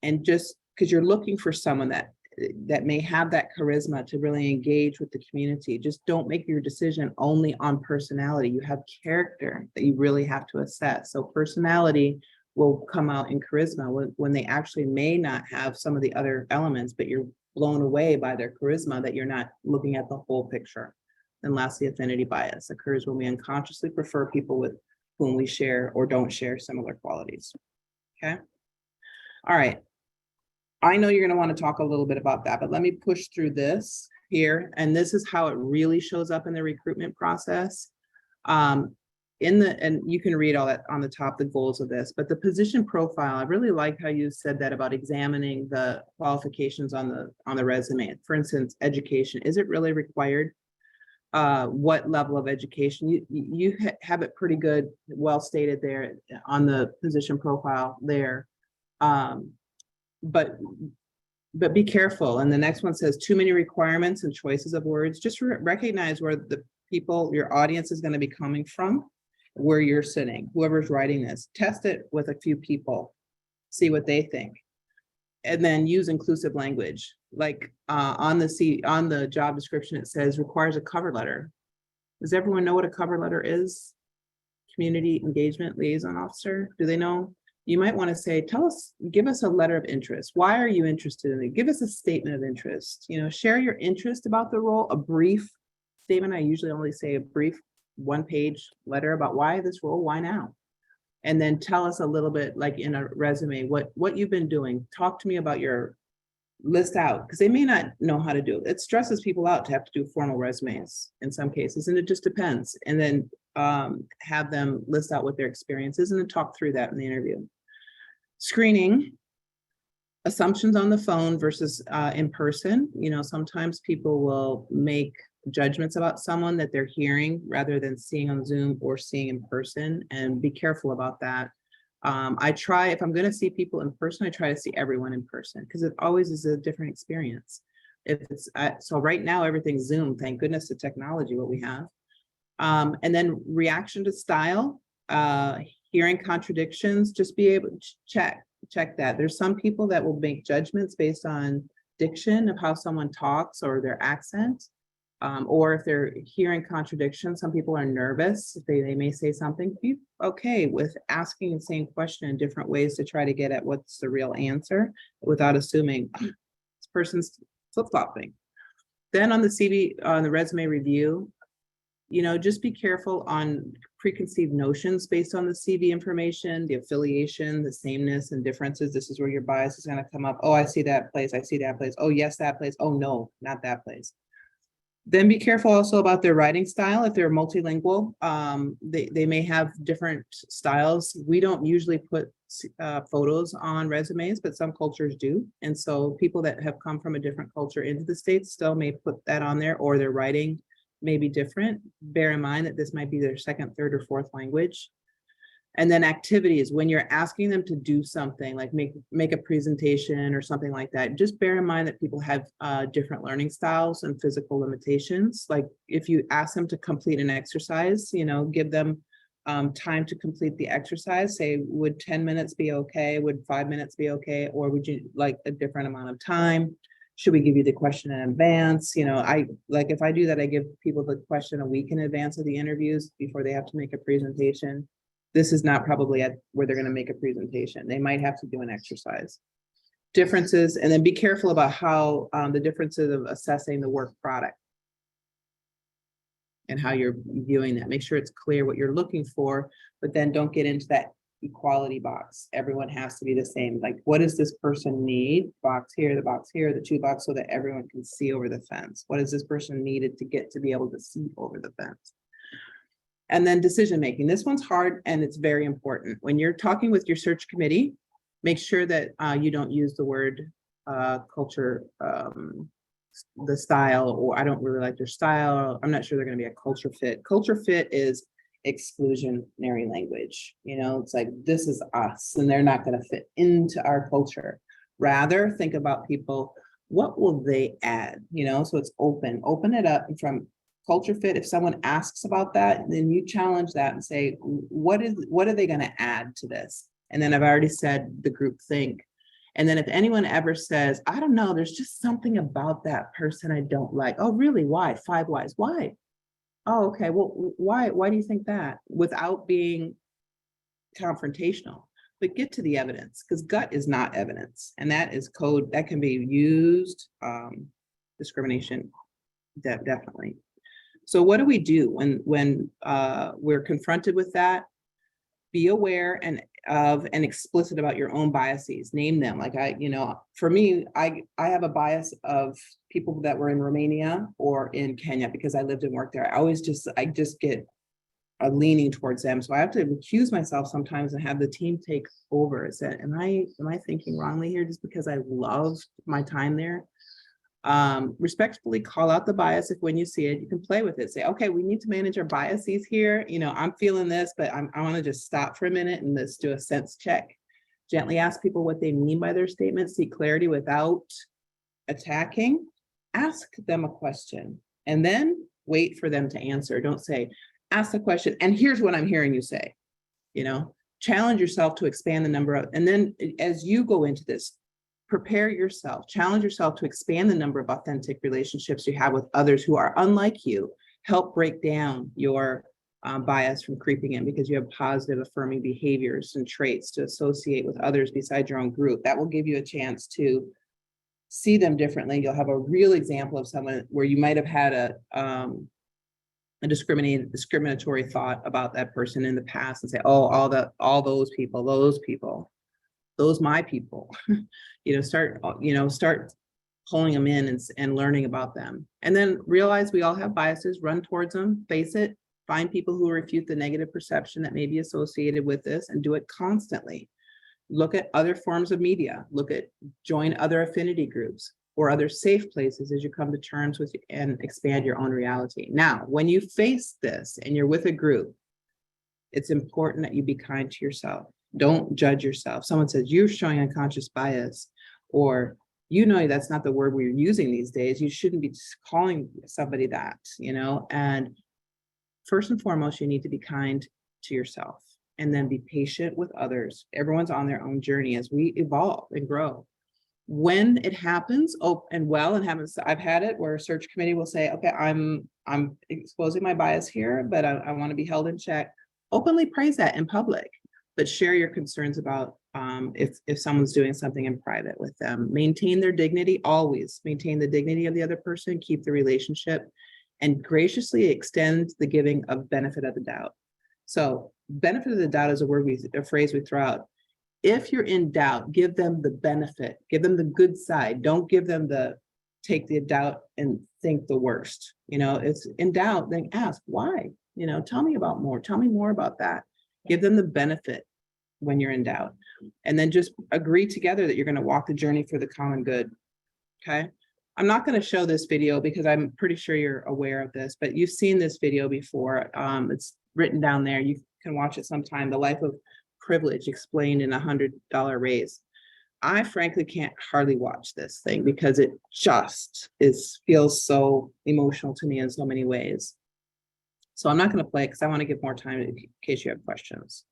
Speaker 7: and just because you're looking for someone that may have that charisma to really engage with the community, just don't make your decision only on personality. You have character that you really have to assess. So personality will come out in charisma when they actually may not have some of the other elements, but you're blown away by their charisma that you're not looking at the whole picture. And lastly, affinity bias occurs when we unconsciously prefer people with whom we share or don't share similar qualities. Okay. All right. I know you're going to want to talk a little bit about that, but let me push through this here. And this is how it really shows up in the recruitment process. And you can read all that on the top, the goals of this, but the position profile, I really like how you said that about examining the qualifications on the resume. For instance, education, is it really required? What level of education? You have it pretty good, well stated there on the position profile there. But be careful. And the next one says too many requirements and choices of words. Just recognize where the people, your audience is going to be coming from, where you're sitting, whoever's writing this. Test it with a few people, see what they think. And then use inclusive language. Like on the job description, it says requires a cover letter. Does everyone know what a cover letter is? Community engagement liaison officer, do they know? You might want to say, give us a letter of interest. Why are you interested in it? Give us a statement of interest. You know, share your interest about the role, a brief statement. I usually only say a brief one-page letter about why this role, why now? And then tell us a little bit, like in a resume, what you've been doing. Talk to me about your list out, because they may not know how to do it. It stresses people out to have to do formal resumes in some cases, and it just depends. And then have them list out what their experience is and then talk through that in the interview. Screening, assumptions on the phone versus in person. You know, sometimes people will make judgments about someone that they're hearing rather than seeing on Zoom or seeing in person, and be careful about that. I try, if I'm going to see people in person, I try to see everyone in person, because it always is a different experience. If it's so right now, everything's Zoom, thank goodness to technology, what we have. And then reaction to style, hearing contradictions, just be able to check that. There's some people that will make judgments based on diction of how someone talks or their accent. Or if they're hearing contradictions, some people are nervous. They may say something. Be okay with asking the same question in different ways to try to get at what's the real answer without assuming this person's flip-flopping. Then on the CV, on the resume review, you know, just be careful on preconceived notions based on the CV information, the affiliation, the sameness and differences. This is where your bias is going to come up. Oh, I see that place. I see that place. Oh, yes, that place. Oh, no, not that place. Then be careful also about their writing style. If they're multilingual, they may have different styles. We don't usually put photos on resumes, but some cultures do. And so people that have come from a different culture into the States still may put that on there, or their writing may be different. Bear in mind that this might be their second, third, or fourth language. And then activities, when you're asking them to do something like make a presentation or something like that, just bear in mind that people have different learning styles and physical limitations. Like if you ask them to complete an exercise, you know, give them time to complete the exercise. Say, would 10 minutes be okay? Would 5 minutes be okay? Or would you like a different amount of time? Should we give you the question in advance? You know, I like if I do that, I give people the question a week in advance of the interviews before they have to make a presentation. This is not probably at where they're going to make a presentation. They might have to do an exercise. Differences, and then be careful about how the differences of assessing the work product and how you're viewing that. Make sure it's clear what you're looking for, but then don't get into that equality box. Everyone has to be the same. Like, what does this person need? Box here, the box here, the two box, so that everyone can see over the fence. What does this person needed to get to be able to see over the fence? And then decision-making. This one's hard and it's very important. When you're talking with your search committee, make sure that you don't use the word culture, the style, or I don't really like their style. I'm not sure they're going to be a culture fit. Culture fit is exclusionary language. You know, it's like, this is us and they're not going to fit into our culture. Rather, think about people, what will they add? You know, so it's open it up from culture fit. If someone asks about that, then you challenge that and say, what are they going to add to this? And then I've already said the group think. And then if anyone ever says, I don't know, there's just something about that person I don't like. Oh, really? Why? 5 whys. Why? Oh, okay. Well, why do you think that? Without being confrontational, but get to the evidence, because gut is not evidence. And that is code that can be used, discrimination, definitely. So what do we do when we're confronted with that? Be aware and explicit about your own biases. Name them. Like for me, I have a bias of people that were in Romania or in Kenya because I lived and worked there. I just get a leaning towards them. So I have to recuse myself sometimes and have the team take over. Is that, am I thinking wrongly here just because I loved my time there? Respectfully call out the bias. If when you see it, you can play with it. Say, okay, we need to manage our biases here. You know, I'm feeling this, but I want to just stop for a minute and let's do a sense check. Gently ask people what they mean by their statement. Seek clarity without attacking. Ask them a question and then wait for them to answer. Don't say, ask the question and here's what I'm hearing you say. You know, challenge yourself to expand the number of, and then as you go into this, prepare yourself, challenge yourself to expand the number of authentic relationships you have with others who are unlike you. Help break down your bias from creeping in, because you have positive affirming behaviors and traits to associate with others besides your own group. That will give you a chance to see them differently. You'll have a real example of someone where you might have had a discriminatory thought about that person in the past and say, oh, all those people, those my people, start pulling them in and learning about them. And then realize we all have biases, run towards them, face it, find people who refute the negative perception that may be associated with this, and do it constantly. Look at other forms of media, join other affinity groups or other safe places as you come to terms with and expand your own reality. Now, when you face this and you're with a group, it's important that you be kind to yourself. Don't judge yourself. Someone says you're showing unconscious bias, or that's not the word we're using these days. You shouldn't be calling somebody that, and first and foremost, you need to be kind to yourself and then be patient with others. Everyone's on their own journey as we evolve and grow. When it happens, I've had it where a search committee will say, okay, I'm exposing my bias here, but I want to be held in check. Openly praise that in public, but share your concerns about if someone's doing something in private with them. Maintain their dignity, always maintain the dignity of the other person, keep the relationship, and graciously extend the giving of benefit of the doubt. So benefit of the doubt is a phrase we throw out. If you're in doubt, give them the benefit, give them the good side. Don't give them take the doubt and think the worst. It's in doubt, then ask why, tell me more about that. Give them the benefit when you're in doubt, and then just agree together that you're going to walk the journey for the common good. Okay. I'm not going to show this video because I'm pretty sure you're aware of this, but you've seen this video before. It's written down there. You can watch it sometime. The Life of Privilege explained in $100 raise. I frankly can't hardly watch this thing because it just feels so emotional to me in so many ways. So I'm not going to play it because I want to give more time in case you have questions.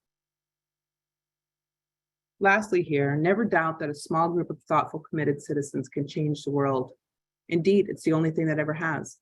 Speaker 7: Lastly here, never doubt that a small group of thoughtful, committed citizens can change the world. Indeed, it's the only thing that ever has.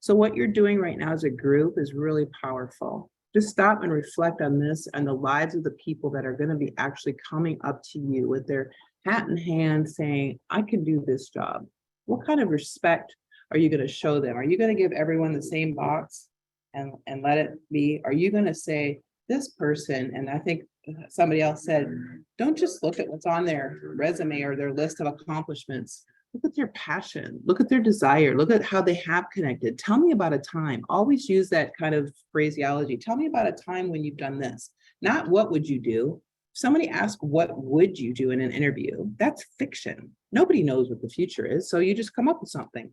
Speaker 7: So what you're doing right now as a group is really powerful. Just stop and reflect on this and the lives of the people that are going to be actually coming up to you with their hat in hand saying, I can do this job. What kind of respect are you going to show them? Are you going to give everyone the same box and let it be? Are you going to say this person, and I think somebody else said, don't just look at what's on their resume or their list of accomplishments. Look at their passion, look at their desire, look at how they have connected. Tell me about a time. Always use that kind of phraseology. Tell me about a time when you've done this. Not what would you do. If somebody asks what would you do in an interview, that's fiction. Nobody knows what the future is, so you just come up with something.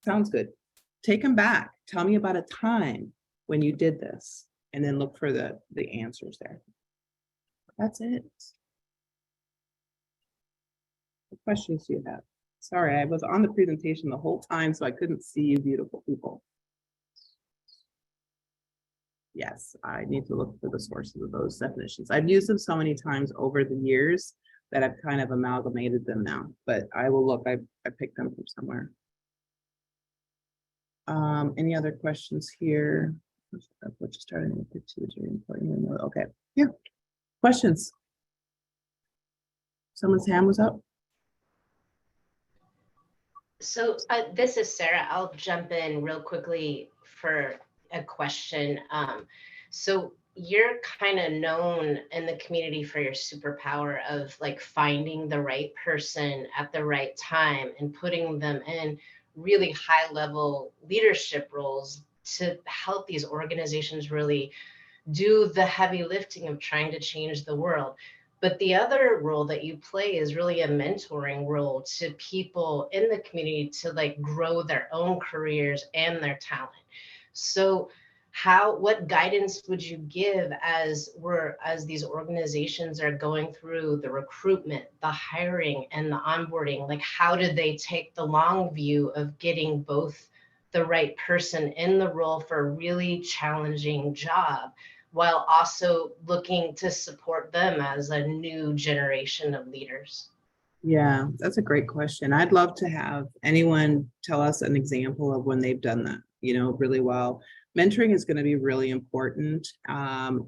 Speaker 7: Sounds good. Take them back. Tell me about a time when you did this, and then look for the answers there. That's it. What questions do you have? Sorry, I was on the presentation the whole time, so I couldn't see you beautiful people. Yes, I need to look for the sources of those definitions. I've used them so many times over the years that I've kind of amalgamated them now, but I will look. I picked them from somewhere. Any other questions here? What you started with the two is really important. Okay, yeah. Questions? Someone's hand was up.
Speaker 8: So this is Sarah. I'll jump in real quickly for a question. So you're kind of known in the community for your superpower of like finding the right person at the right time and putting them in really high level leadership roles to help these organizations really do the heavy lifting of trying to change the world. But the other role that you play is really a mentoring role to people in the community to like grow their own careers and their talent. So what guidance would you give as these organizations are going through the recruitment, the hiring, and the onboarding? Like, how do they take the long view of getting both the right person in the role for a really challenging job, while also looking to support them as a new generation of leaders?
Speaker 7: Yeah, that's a great question. I'd love to have anyone tell us an example of when they've done that, really well. Mentoring is going to be really important. And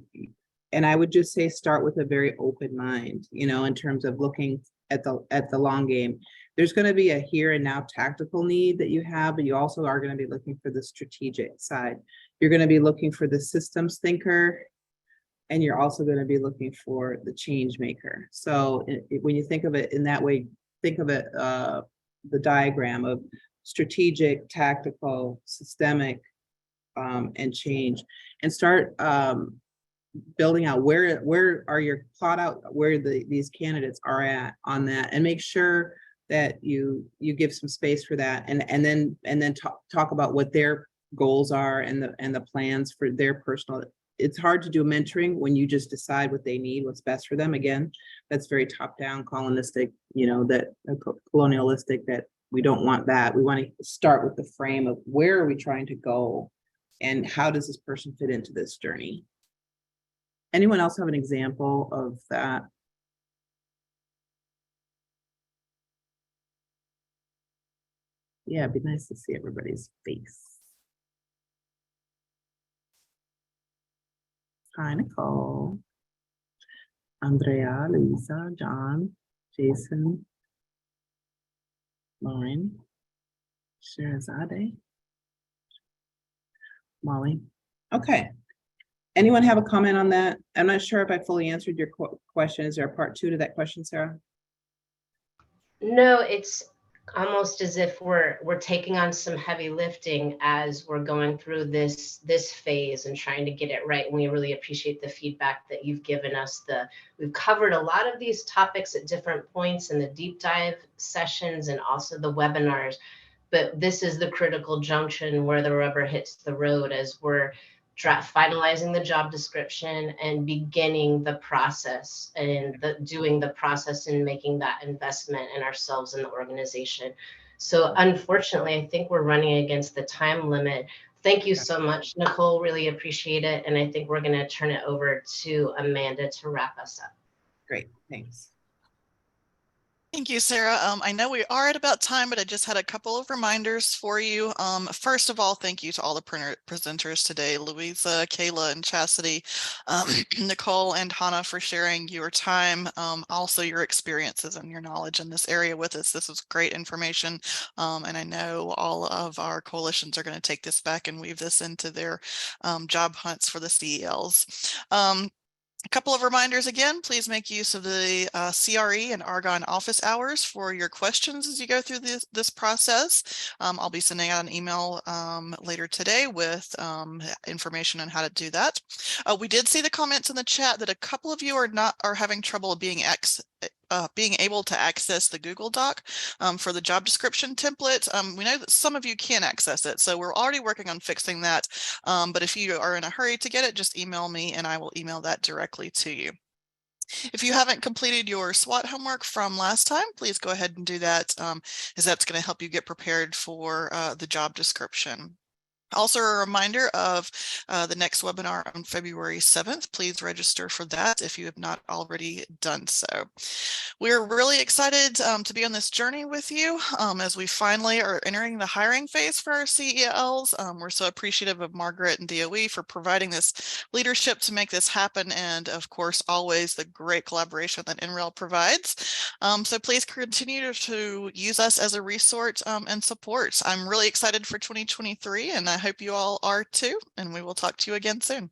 Speaker 7: I would just say start with a very open mind, in terms of looking at the long game. There's going to be a here and now tactical need that you have, but you also are going to be looking for the strategic side. You're going to be looking for the systems thinker, and you're also going to be looking for the change maker. So when you think of it in that way, think of it, the diagram of strategic, tactical, systemic, and change, and start building out where are your plot out where these candidates are at on that, and make sure that you give some space for that, and then talk about what their goals are and the plans for their personal. It's hard to do mentoring when you just decide what they need, what's best for them. Again, that's very top-down, colonistic, that colonialistic, that we don't want that. We want to start with the frame of where are we trying to go and how does this person fit into this journey? Anyone else have an example of that? Yeah, it'd be nice to see everybody's face. Hi, Nicole, Andrea, Lisa, John, Jason, Lauren, Sherazade, Molly. Okay. Anyone have a comment on that? I'm not sure if I fully answered your question. Is there a part 2 to that question, Sarah?
Speaker 8: No, it's almost as if we're taking on some heavy lifting as we're going through this phase and trying to get it right. And we really appreciate the feedback that you've given us. We've covered a lot of these topics at different points in the deep dive sessions and also the webinars, but this is the critical junction where the rubber hits the road as we're finalizing the job description and beginning the process and doing the process and making that investment in ourselves and the organization. So unfortunately, I think we're running against the time limit. Thank you so much, Nicole. Really appreciate it. And I think we're going to turn it over to Amanda to wrap us up.
Speaker 7: Great, thanks.
Speaker 1: Thank you, Sarah. I know we are at about time, but I just had a couple of reminders for you. First of all, thank you to all the presenters today, Louisa, Kayla, and Chastity, Nicole and Hannah, for sharing your time, also your experiences and your knowledge in this area with us. This was great information, and I know all of our coalitions are going to take this back and weave this into their job hunts for the CELs. A couple of reminders again, please make use of the CRE and Argonne office hours for your questions as you go through this process. I'll be sending out an email later today with information on how to do that. We did see the comments in the chat that a couple of you are having trouble being able to access the Google Doc for the job description template. We know that some of you can access it, so we're already working on fixing that. But if you are in a hurry to get it, just email me and I will email that directly to you. If you haven't completed your SWOT homework from last time, please go ahead and do that, as that's going to help you get prepared for the job description. Also, a reminder of the next webinar on February 7th. Please register for that if you have not already done so. We're really excited to be on this journey with you as we finally are entering the hiring phase for our CELs. We're so appreciative of Margaret and DOE for providing this leadership to make this happen, and of course, always the great collaboration that NREL provides. So please continue to use us as a resource and support. I'm really excited for 2023, and I hope you all are too, and we will talk to you again soon.